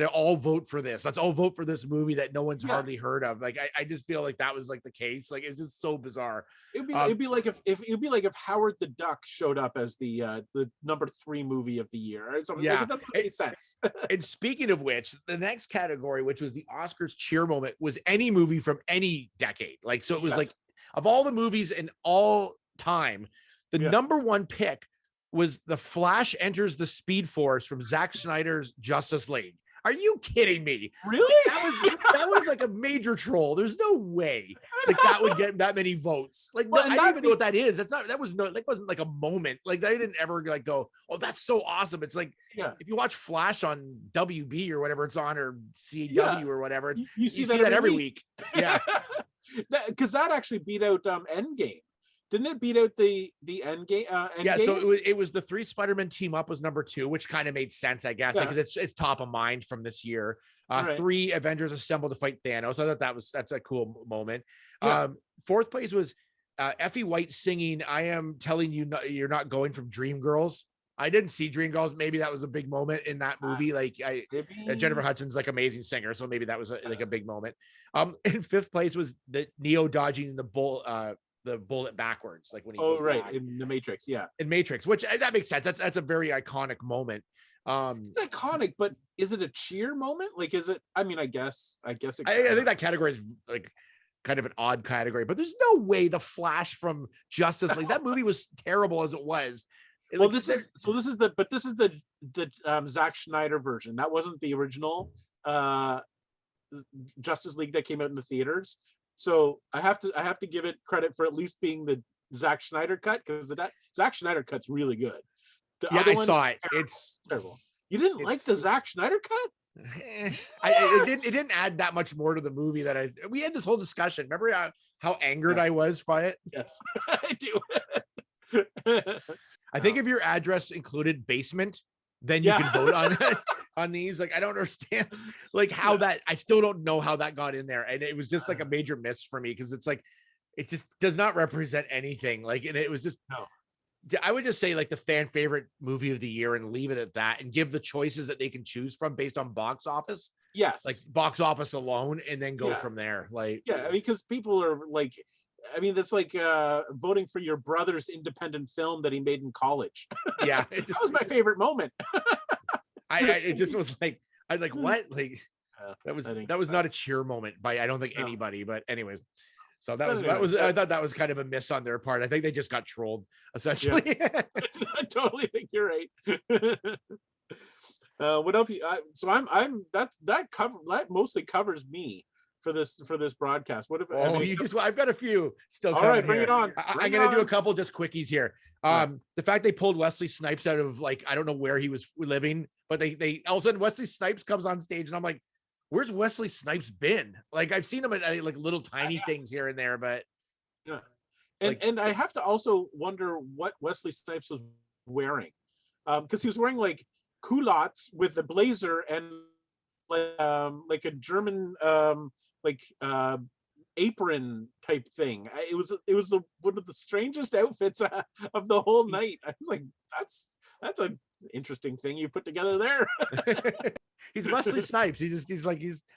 all vote for this. Let's all vote for this movie that no one's hardly heard of. Like, I just feel like that was like the case. Like, it's just so bizarre. It'd be like if Howard the Duck showed up as the number 3 movie of the year or something. Yeah, like, it doesn't make sense. And speaking of which, the next category, which was the Oscars cheer moment, was any movie from any decade. Like, so it was like, of all the movies in all time, the number 1 pick was The Flash Enters the Speed Force from Zack Snyder's Justice League. Are you kidding me? Really? That was like a major troll. There's no way like that would get that many votes. Like, I don't even know what that is. Wasn't like a moment. Like, I didn't ever like go, oh, that's so awesome. It's like, if you watch Flash on WB or whatever it's on, or CW or whatever, you see that every week. Yeah. Because that actually beat out Endgame. Didn't it beat out the Endgame? Yeah, so it was the 3 Spider-Man team up was number 2, which kind of made sense, I guess, because it's top of mind from this year. 3 Avengers assembled to fight Thanos. I thought that's a cool moment. 4th place was Effie White singing "I Am Telling You You're Not Going" from Dreamgirls. I didn't see Dreamgirls. Maybe that was a big moment in that movie. Like, Jennifer Hudson's like amazing singer, so maybe that was like a big moment. In 5th place was the Neo dodging the bullet backwards, like when he goes back. In the Matrix, in Matrix, which that makes sense. That's a very iconic moment. It's iconic, but is it a cheer moment? Like, is it? I mean, I guess it. I think that category is like kind of an odd category, but there's no way the Flash from Justice League, that movie was terrible as it was. Well, this is the Zack Snyder version. That wasn't the original Justice League that came out in the theaters. So I have to give it credit for at least being the Zack Snyder cut, because that Zack Snyder cut's really good. I saw it. It's terrible. You didn't like the Zack Snyder cut? It didn't add that much more to the movie that we had this whole discussion. Remember how angered I was by it? Yes, I do. I think if your address included basement, then you can vote on it. On these, like, I don't understand like how that, I still don't know how that got in there, and it was just like a major miss for me, because it's like it just does not represent anything. Like, and it was just I would just say like the fan favorite movie of the year and leave it at that, and give the choices that they can choose from based on box office. Yes, like box office alone, and then go from there. Like, because people are like, I mean, that's like voting for your brother's independent film that he made in college. Yeah, that was my favorite moment. It just was like, I'm like, what? Like, that was not a cheer moment by, I don't think anybody, but anyways. So that was I thought that was kind of a miss on their part. I think they just got trolled essentially. Yeah. I totally think you're right. What else? So I'm that mostly covers me for this broadcast. What if I've got a few still. All right, bring it on. I'm gonna do a couple just quickies here. The fact they pulled Wesley Snipes out of, like, I don't know where he was living, but they all of a sudden Wesley Snipes comes on stage, and I'm like, where's Wesley Snipes been? Like, I've seen him at like little tiny things here and there, but and I have to also wonder what Wesley Snipes was wearing, because he was wearing like culottes with a blazer and like a German apron type thing. It was one of the strangest outfits of the whole night. I was like, that's an interesting thing you put together there. He's Wesley Snipes. He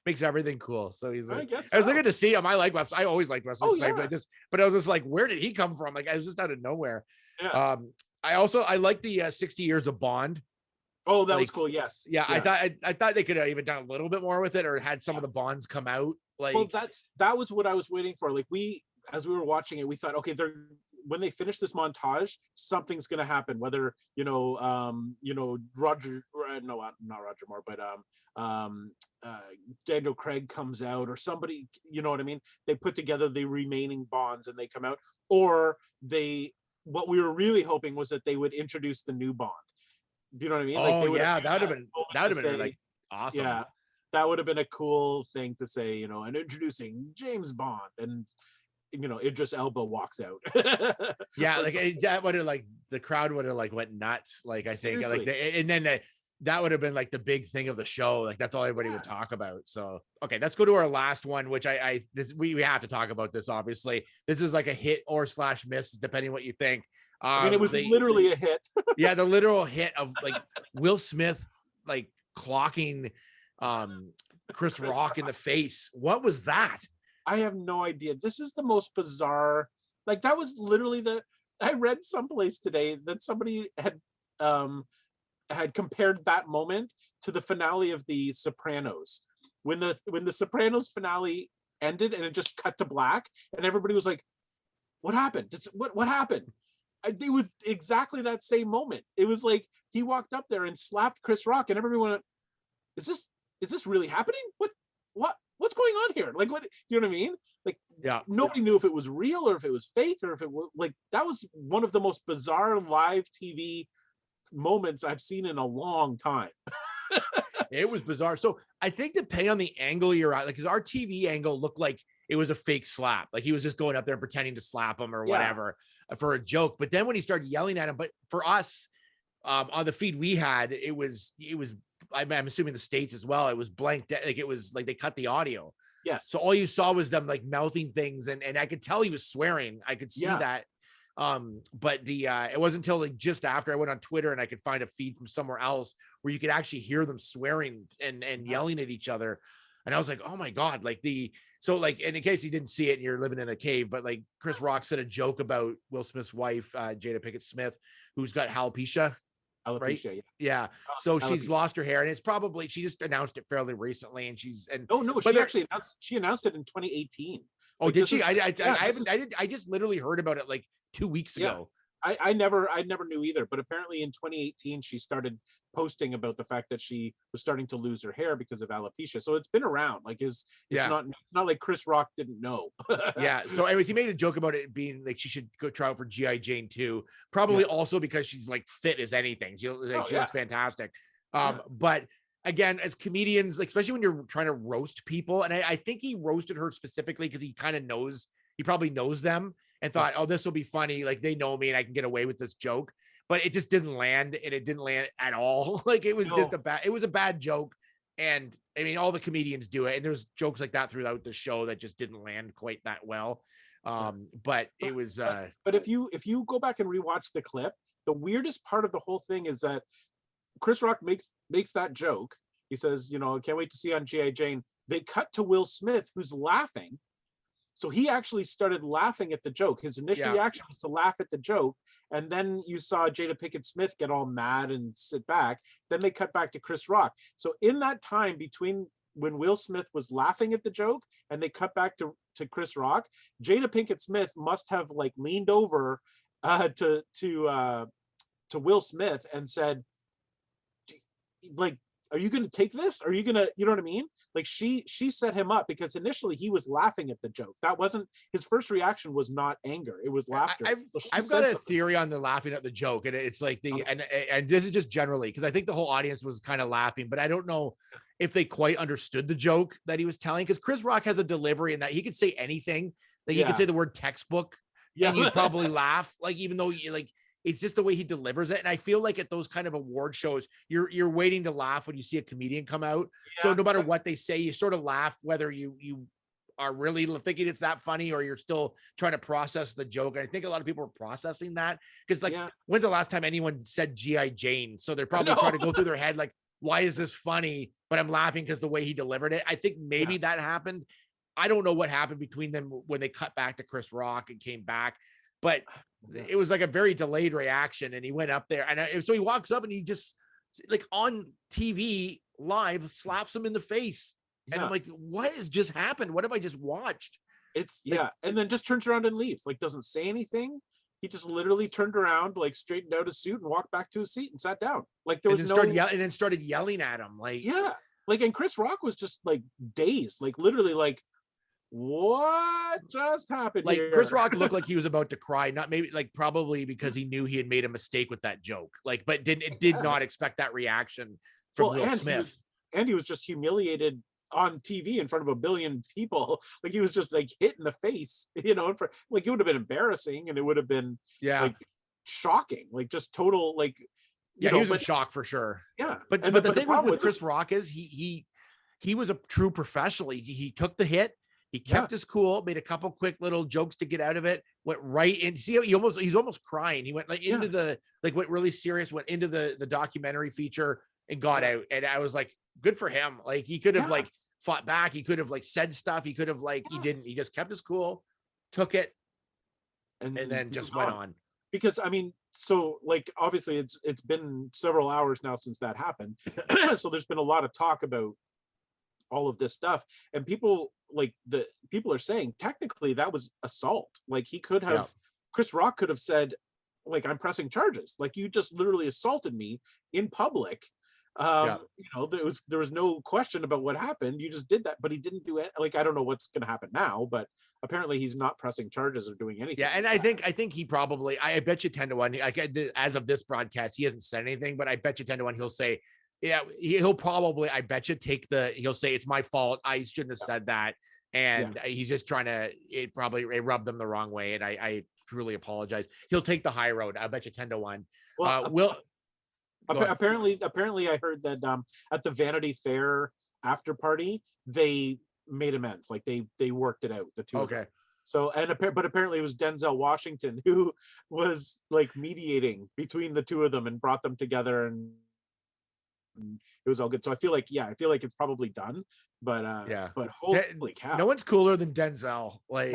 makes everything cool. So he's like, I was looking to see him. I always liked Wesley Snipes. But I was just like, where did he come from? Like, I was just out of nowhere. Yeah. I like the 60 Years of Bond. Oh, that was cool. Yes. Yeah. I thought they could have even done a little bit more with it, or had some of the Bonds come out. Like, well, that was what I was waiting for. Like, as we were watching it, we thought, okay, when they finish this montage, something's going to happen. Whether Roger, no, not Roger Moore, but Daniel Craig comes out, or somebody, you know what I mean? They put together the remaining Bonds and they come out, or what we were really hoping was that they would introduce the new Bond. Do you know what I mean? Like, that would have been like awesome. Yeah, that would have been a cool thing to say, and introducing James Bond, and Idris Elba walks out. Yeah, like that would have, like, the crowd would have like went nuts. Like, I think, like, and then that would have been like the big thing of the show. Like that's all everybody would talk about. So, okay, let's go to our last one, which we have to talk about this. Obviously, this is like a hit or slash miss, depending what you think. I mean, it was literally a hit. Yeah, the literal hit of like Will Smith, like clocking Chris Rock in the face. What was that? I have no idea. This is the most bizarre. Like that was literally I read someplace today that somebody had compared that moment to the finale of The Sopranos. When the Sopranos finale ended and it just cut to black and everybody was like, what happened? What happened? It was exactly that same moment. It was like he walked up there and slapped Chris Rock and everybody went, is this really happening? What's going on here? Like, what, you know what I mean? Like, yeah, nobody knew if it was real or if it was fake or if it was like, that was one of the most bizarre live TV moments I've seen in a long time. It was bizarre. So I think depending on the angle you're at, like, because our TV angle looked like it was a fake slap. Like he was just going up there and pretending to slap him or whatever for a joke. But then when he started yelling at him, but for us on the feed we had, it was, I'm assuming the States as well, it was blanked. Like it was like they cut the audio. Yes. So all you saw was them like mouthing things. And I could tell he was swearing. I could see that. But it wasn't until like just after I went on Twitter and I could find a feed from somewhere else where you could actually hear them swearing and yelling at each other. And I was like, oh my God, like and in case you didn't see it and you're living in a cave, but like Chris Rock said a joke about Will Smith's wife, Jada Pinkett Smith, who's got alopecia. Right? Yeah. So she's lost her hair, and it's probably, she just announced it fairly recently, and she announced it in 2018. Oh, like, did she? I just literally heard about it like 2 weeks ago. I never knew either, but apparently in 2018 she started posting about the fact that she was starting to lose her hair because of alopecia. So it's been around. Like it's not like Chris Rock didn't know. Yeah. So anyways, he made a joke about it being like she should go try out for G.I. Jane 2, probably also because she's like fit as anything. She looks fantastic. But again, as comedians, like, especially when you're trying to roast people, and I think he roasted her specifically because he probably knows them and thought, oh, this will be funny. Like they know me and I can get away with this joke, but it just didn't land, and it didn't land at all. Like it was just a bad joke. And I mean, all the comedians do it. And there's jokes like that throughout the show that just didn't land quite that well. But it was, but if you go back and rewatch the clip, the weirdest part of the whole thing is that Chris Rock makes that joke. He says, I can't wait to see on G.I. Jane. They cut to Will Smith, who's laughing. So he actually started laughing at the joke. His initial reaction was to laugh at the joke. And then you saw Jada Pinkett Smith get all mad and sit back. Then they cut back to Chris Rock. So in that time between when Will Smith was laughing at the joke and they cut back to Chris Rock, Jada Pinkett Smith must have like leaned over to Will Smith and said, like, are you going to take this? Are you going to, you know what I mean? Like she set him up because initially he was laughing at the joke. That wasn't his first reaction, was not anger. It was laughter. I've got a theory on the laughing at the joke. And it's like and this is just generally, because I think the whole audience was kind of laughing, but I don't know if they quite understood the joke that he was telling. Because Chris Rock has a delivery in that he could say anything. Like he could say the word textbook and you'd probably laugh. Like, even though you like, it's just the way he delivers it. And I feel like at those kind of award shows, you're waiting to laugh when you see a comedian come out. Yeah. So no matter what they say, you sort of laugh, whether you are really thinking it's that funny or you're still trying to process the joke. And I think a lot of people are processing that because when's the last time anyone said G.I. Jane? So they're probably trying to go through their head, like, why is this funny? But I'm laughing because the way he delivered it. I think maybe that happened. I don't know what happened between them when they cut back to Chris Rock and came back, but it was like a very delayed reaction. And he went up there and so he walks up and he just like on TV live slaps him in the face. And I'm like, what has just happened? What have I just watched? It's and then just turns around and leaves, like doesn't say anything. He just literally turned around, like straightened out his suit and walked back to his seat and sat down. Like there was and then started yelling at him. Like, and Chris Rock was just like dazed, like literally like, what just happened? Like here? Chris Rock looked like he was about to cry, not maybe like probably because he knew he had made a mistake with that joke. Like, but did not expect that reaction from Will Smith. He was just humiliated on TV in front of a billion people. Like he was just like hit in the face, like it would have been embarrassing and it would have been like shocking, like just total, like he was in shock for sure. Yeah. But the thing with Chris Rock is he was a true professional. He took the hit. He kept his cool, made a couple quick little jokes to get out of it, went right in. See, he's almost crying. He went like into the, like, went really serious, went into the documentary feature and got out. And I was like, good for him. Like, he could have like fought back. He could have like said stuff. He could have like, he didn't, he just kept his cool, took it, and then just went on. Because I mean, so like, obviously it's been several hours now since that happened. So there's been a lot of talk about all of this stuff, and people are saying technically that was assault. Like, he could have, Chris Rock could have said, like, I'm pressing charges, like, you just literally assaulted me in public. You know, there was no question about what happened. You just did that, but he didn't do it. Like, I don't know what's going to happen now, but apparently he's not pressing charges or doing anything. Yeah, and I think he probably, I bet you 10-1, like, as of this broadcast, he hasn't said anything, but I bet you 10-1 he'll say, yeah, he'll probably, I bet you he'll say, it's my fault, I shouldn't have said that, and he's just trying to, it rubbed them the wrong way, and I truly apologize. He'll take the high road. I bet you 10-1. Well, apparently I heard that at the Vanity Fair after party, they made amends. Like, they worked it out, the two of them. So, but apparently it was Denzel Washington who was like mediating between the two of them and brought them together, and it was all good. So I feel like it's probably done, but but holy cow, no one's cooler than Denzel. Like,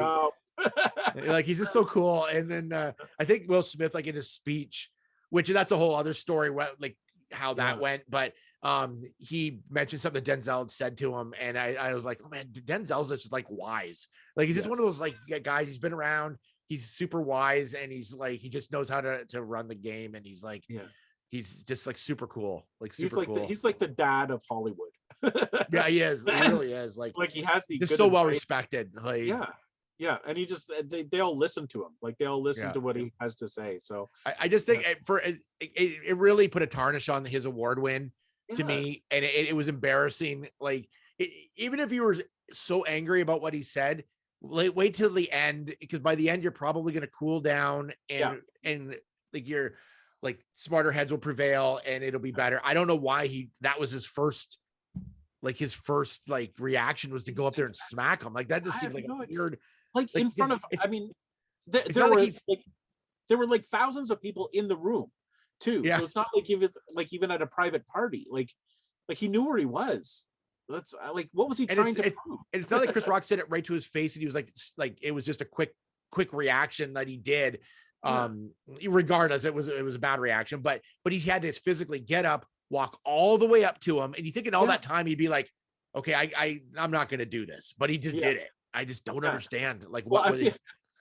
like, he's just so cool. And then I think Will Smith, like, in his speech, which that's a whole other story, like how that went, but he mentioned something that Denzel had said to him, and I was like, oh man, Denzel's just like wise. Like, he's just one of those like guys. He's been around. He's super wise, and he's like, he just knows how to run the game, and he's like, he's just like super cool. Like, super cool. He's like the dad of Hollywood. Yeah, he is. He really is. Like he has the just so well respected. Like, yeah, and he just they all listen to him. Like, they all listen to what he has to say. So I just think it really put a tarnish on his award win to me, and it was embarrassing. Like, even if you were so angry about what he said, wait till the end, because by the end you're probably going to cool down, and like, you're like, smarter heads will prevail and it'll be better. I don't know why that was his first reaction was to go up there and smack him. Like, that just seemed like a weird, like in front of, I mean, there were like thousands of people in the room too. So it's not like he was like even at a private party, like he knew where he was. That's like, what was he trying to prove? And it's not like Chris Rock said it right to his face, and he was like it was just a quick reaction that he did. Regardless, it was a bad reaction, but he had to physically get up, walk all the way up to him, and you think in all that time he'd be like, okay, I'm not going to do this, but he just did it. I just don't understand. Like, what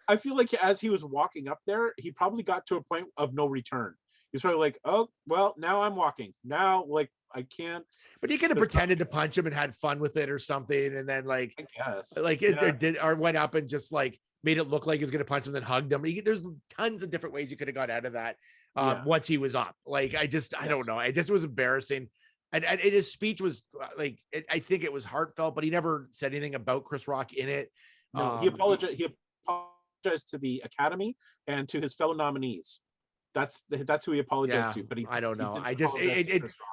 I feel like as he was walking up there, he probably got to a point of no return. He's probably like, oh well, now I'm walking now, like, I can't. But he could have pretended to punch him and had fun with it or something, and then like, I guess, like it did, or went up and just like made it look like he was going to punch him, then hugged him. There's tons of different ways you could have got out of that once he was up. Like, I don't know. It just was embarrassing. And his speech was like, I think it was heartfelt, but he never said anything about Chris Rock in it. No, he apologized. He apologized to the Academy and to his fellow nominees. That's who he apologized to. But I don't know. I just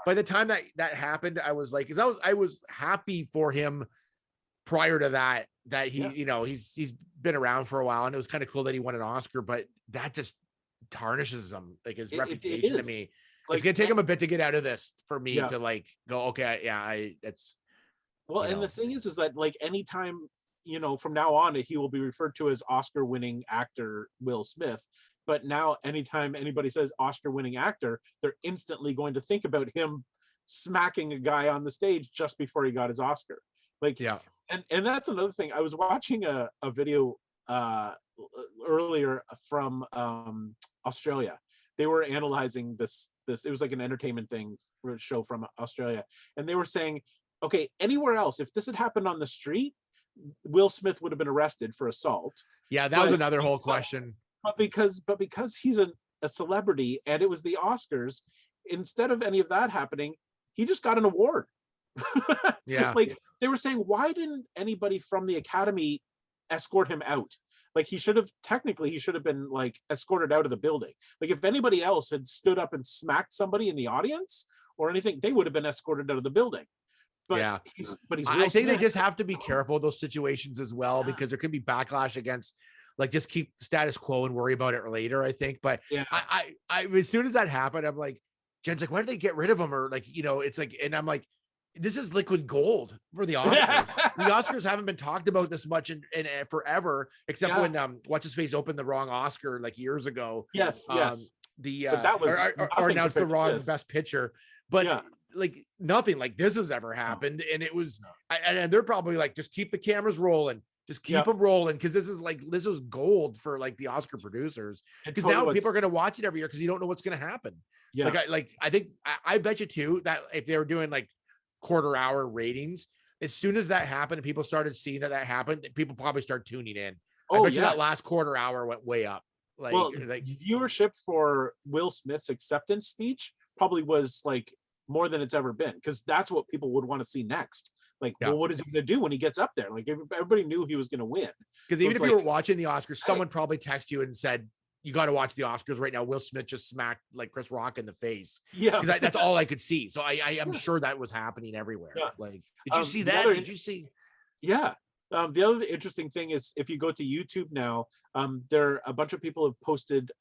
by the time that happened, I was like, because I was happy for him prior to that he he's been around for a while, and it was kind of cool that he won an Oscar, but that just tarnishes him, like, his reputation to me. Like, it's gonna take him a bit to get out of this for me to like go, okay, it's well. And the thing is that like, anytime, from now on, he will be referred to as Oscar-winning actor Will Smith. But now, anytime anybody says Oscar-winning actor, they're instantly going to think about him smacking a guy on the stage just before he got his Oscar. Like, and that's another thing. I was watching a video earlier from Australia. They were analyzing this. It was like an entertainment show from Australia, and they were saying, okay, anywhere else, if this had happened on the street, Will Smith would have been arrested for assault. Yeah, that was another whole question. But because he's a celebrity and it was the Oscars, instead of any of that happening, he just got an award. Yeah. Like, they were saying, why didn't anybody from the Academy escort him out? Like he should have been like escorted out of the building. Like if anybody else had stood up and smacked somebody in the audience or anything, they would have been escorted out of the building. But yeah, he's I think they just have to be careful of those situations as well, because there could be backlash against, like, just keep the status quo and worry about it later, I think. But yeah, I as soon as that happened, I'm like, Jen's like, why did they get rid of him? Or like, it's like, and I'm like, this is liquid gold for the Oscars. The Oscars haven't been talked about this much in forever, except when what's his face opened the wrong Oscar like years ago. Yes. But that was or announced the wrong best picture. But like nothing like this has ever happened. And it was, and they're probably like, just keep the cameras rolling. Just keep them rolling, because this is gold for like the Oscar producers. Because now people are going to watch it every year because you don't know what's going to happen. Yeah. I think I bet you too that if they were doing like quarter hour ratings, as soon as that happened and people started seeing that happened, people probably start tuning in. I bet you that last quarter hour went way up. Like viewership for Will Smith's acceptance speech probably was like more than it's ever been, because that's what people would want to see next. Like, well, what is he going to do when he gets up there? Like, everybody knew he was going to win. Because even if you were watching the Oscars, someone probably texted you and said, you got to watch the Oscars right now. Will Smith just smacked like Chris Rock in the face. Yeah. Because that's all I could see. So I'm sure that was happening everywhere. Yeah. Like, did you see that? Did you see? Yeah. The other interesting thing is, if you go to YouTube now, a bunch of people have posted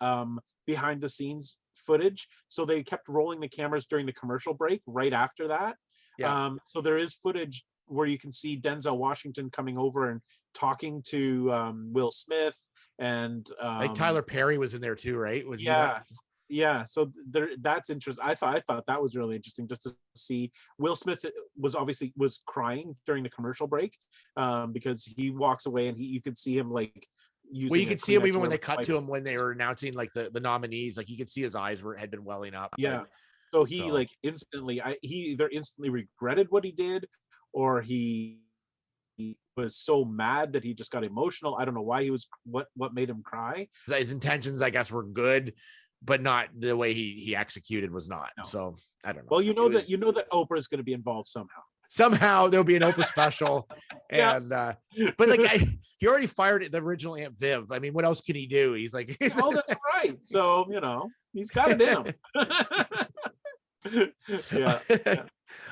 behind the scenes footage. So they kept rolling the cameras during the commercial break right after that. Yeah. So there is footage where you can see Denzel Washington coming over and talking to Will Smith, and like Tyler Perry was in there too, right? Yeah. So that's interesting. I thought that was really interesting, just to see. Will Smith was crying during the commercial break, because he walks away and you could see him like. Well, you could see him even when they cut to him when they were announcing like the nominees. Like you could see his eyes had been welling up. Yeah. So he either instantly regretted what he did, or he was so mad that he just got emotional. I don't know why what made him cry. His intentions, I guess, were good, but not the way he executed was not. No. So I don't know. Well, you know that Oprah is going to be involved somehow. Somehow there'll be an Oprah special. And but like he already fired the original Aunt Viv. I mean, what else can he do? He's like, oh, that's right. So he's got it in him. Yeah.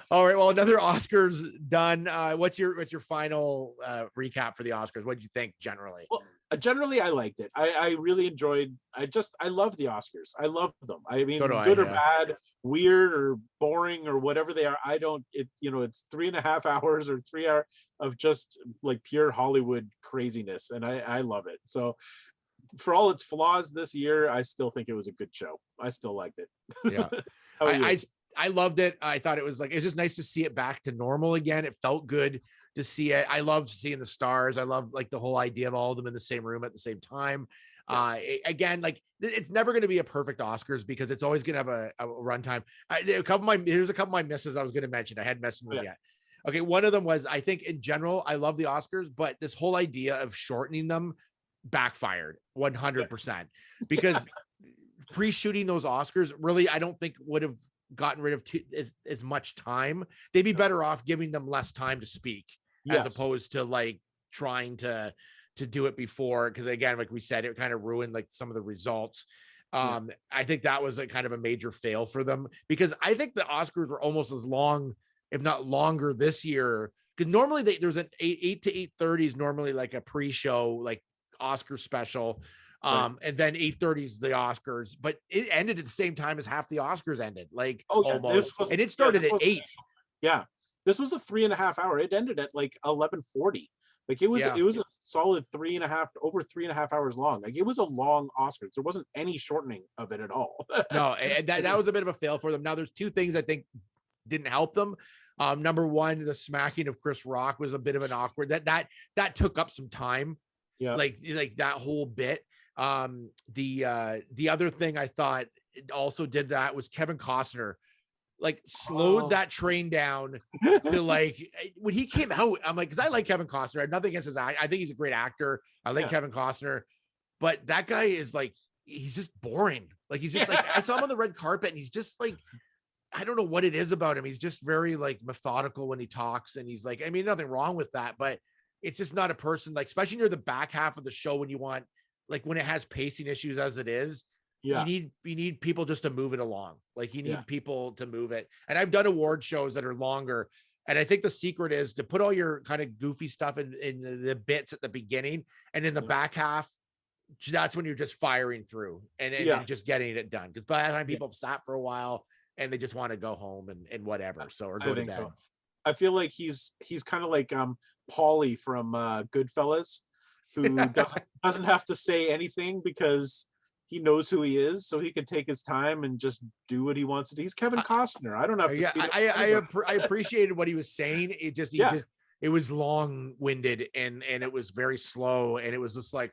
All right. Well, another Oscars done. What's your final recap for the Oscars? What did you think generally? Well, generally, I liked it. I really enjoyed. I love the Oscars. I love them. I mean, good or bad, weird or boring or whatever they are. I don't. It's 3.5 hours or 3 hours of just like pure Hollywood craziness, and I love it. So, for all its flaws this year, I still think it was a good show. I still liked it. Yeah. I loved it. I thought it was just nice to see it back to normal again. It felt good to see it. I loved seeing the stars. I love like the whole idea of all of them in the same room at the same time. Again, like it's never going to be a perfect Oscars because it's always going to have a runtime. Here's a couple of my misses I was going to mention. I hadn't mentioned them yet. Okay. One of them was, I think in general, I love the Oscars, but this whole idea of shortening them backfired 100% because pre-shooting those Oscars really, I don't think would have gotten rid of as much time. They'd be better off giving them less time to speak as opposed to like trying to do it before. Cause again, like we said, it kind of ruined like some of the results. I think that was a kind of a major fail for them because I think the Oscars were almost as long, if not longer this year. Cause normally there's an 8 to 8:30 is normally like a pre-show, like Oscar special. And then 8:30 is the Oscars, but it ended at the same time as half the Oscars ended, like almost. And it started at 8. Yeah. This was a 3.5 hour. It ended at like 11:40. Like it was a solid 3.5 hours long. Like it was a long Oscars. There wasn't any shortening of it at all. No, and that was a bit of a fail for them. Now there's two things I think didn't help them. Number one, the smacking of Chris Rock was a bit of an awkward that took up some time. Yeah. Like that whole bit. The other thing I thought it also did that was Kevin Costner like slowed that train down to like when he came out. I'm like, because I like Kevin Costner. I have nothing against his act. I think he's a great actor. I like Kevin Costner, but that guy is like, he's just boring. Like he's just like, I saw him on the red carpet and he's just like, I don't know what it is about him. He's just very like methodical when he talks, and he's like, I mean, nothing wrong with that, but it's just not a person, like, especially near the back half of the show when you want, like when it has pacing issues as it is, you need people just to move it along. Like you need people to move it. And I've done award shows that are longer. And I think the secret is to put all your kind of goofy stuff in the bits at the beginning, and in the back half, that's when you're just firing through and you're just getting it done. Because by the time people have sat for a while and they just want to go home and whatever. So, or go to bed. So. I feel like he's kind of like Paulie from Goodfellas, who doesn't have to say anything because he knows who he is, so he can take his time and just do what he wants to do. He's Kevin Costner. I don't have to. I appreciated what he was saying. It just, it was long-winded and it was very slow, and it was just like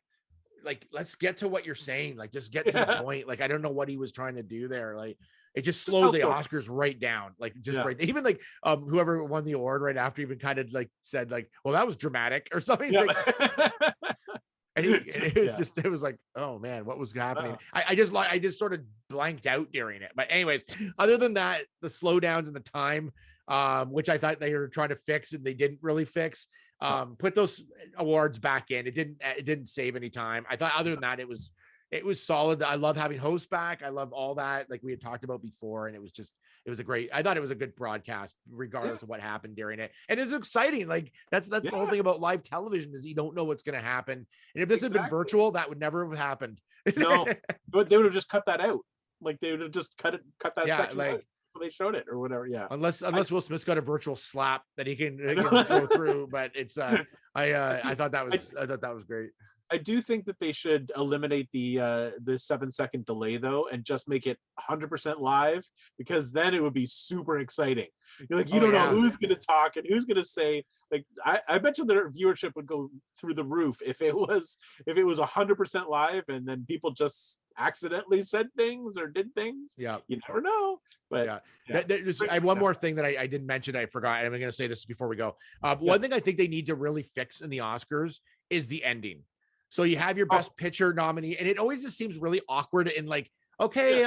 let's get to what you're saying. Like, just get to the point. Like, I don't know what he was trying to do there. Like, it just slowed the Oscars right down. Like, just right. Even like whoever won the award right after even kind of like said like, well, that was dramatic or something. Yeah. Like, and it was just, it was like, oh man, what was happening? I just sort of blanked out during it. But anyways, other than that, the slowdowns and the time, which I thought they were trying to fix and they didn't really fix, put those awards back in. It didn't save any time. I thought other than that, it was solid. I love having hosts back. I love all that, like we had talked about before. And I thought it was a good broadcast, regardless of what happened during it. And it's exciting. Like that's the whole thing about live television, is you don't know what's going to happen. And if this had been virtual, that would never have happened. No, but they would have just cut that out. Like they would have just cut that section out. They showed it or whatever. Yeah. Unless Will Smith's got a virtual slap that he can throw through. But it's I thought that was great. I do think that they should eliminate the 7-second delay though, and just make it 100% live, because then it would be super exciting. You're like, you don't know who's going to talk and who's going to say. Like, I bet you their viewership would go through the roof if it was 100% live, and then people just accidentally said things or did things. Yeah, you never know. But I have one more thing that I didn't mention. I forgot. I'm going to say this before we go. One thing I think they need to really fix in the Oscars is the ending. So you have your best picture nominee, and it always just seems really awkward and like, okay,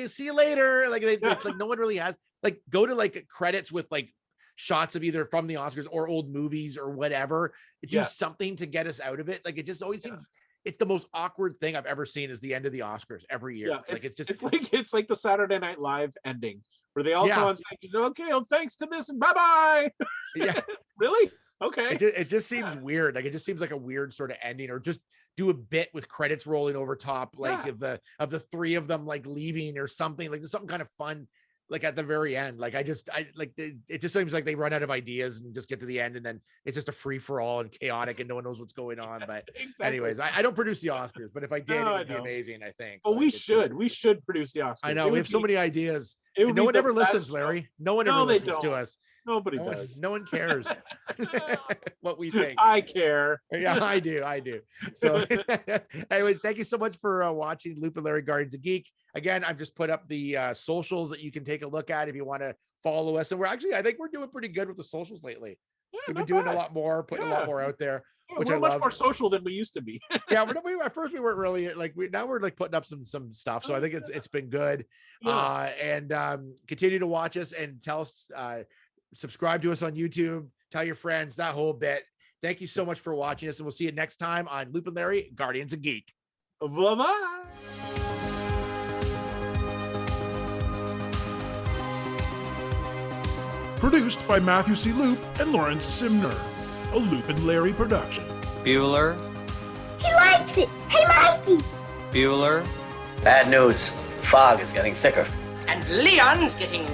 see you later. Like it's like no one really has, like, go to like credits with like shots of either from the Oscars or old movies or whatever. Do something to get us out of it. Like, it just always seems it's the most awkward thing I've ever seen, is the end of the Oscars every year. Yeah, it's like the Saturday Night Live ending where they all come on stage. Okay, well, thanks to this and bye. Yeah, really. Okay. It just seems weird. Like, it just seems like a weird sort of ending, or just do a bit with credits rolling over top, like of the three of them like leaving or something. Like, there's something kind of fun, like at the very end. Like, it just seems like they run out of ideas and just get to the end, and then it's just a free for all and chaotic, and no one knows what's going on. But anyways, I don't produce the Oscars, but if I did, it would be amazing, I think. Oh, we should produce the Oscars. I know, we have so many ideas. No one ever listens, Larry. No one ever listens to us. Nobody does. No one cares what we think. I care. Yeah, I do. So anyways, thank you so much for watching Loop and Larry Guardians of Geek. Again, I've just put up the socials that you can take a look at if you want to follow us. And I think we're doing pretty good with the socials lately. Yeah, we've been doing a lot more, putting a lot more out there. Yeah, which we're much more social than we used to be. Yeah, at first we weren't really like, now we're like putting up some stuff. So I think it's been good. And continue to watch us and tell us, subscribe to us on YouTube, tell your friends, that whole bit. Thank you so much for watching us, and we'll see you next time on Loop and Larry, Guardians of Geek. Bye-bye. Produced by Matthew C. Loop and Lawrence Simner. A Loop and Larry production. Bueller. He likes it. Hey, Mikey. Bueller. Bad news. Fog is getting thicker. And Leon's getting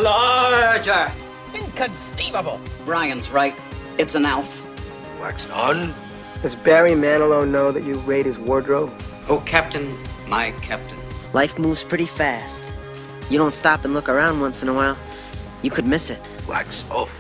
larger. Inconceivable. Brian's right. It's an elf. Wax on. Does Barry Manilow know that you raid his wardrobe? Oh, Captain, my captain. Life moves pretty fast. You don't stop and look around once in a while, you could miss it. Wax off.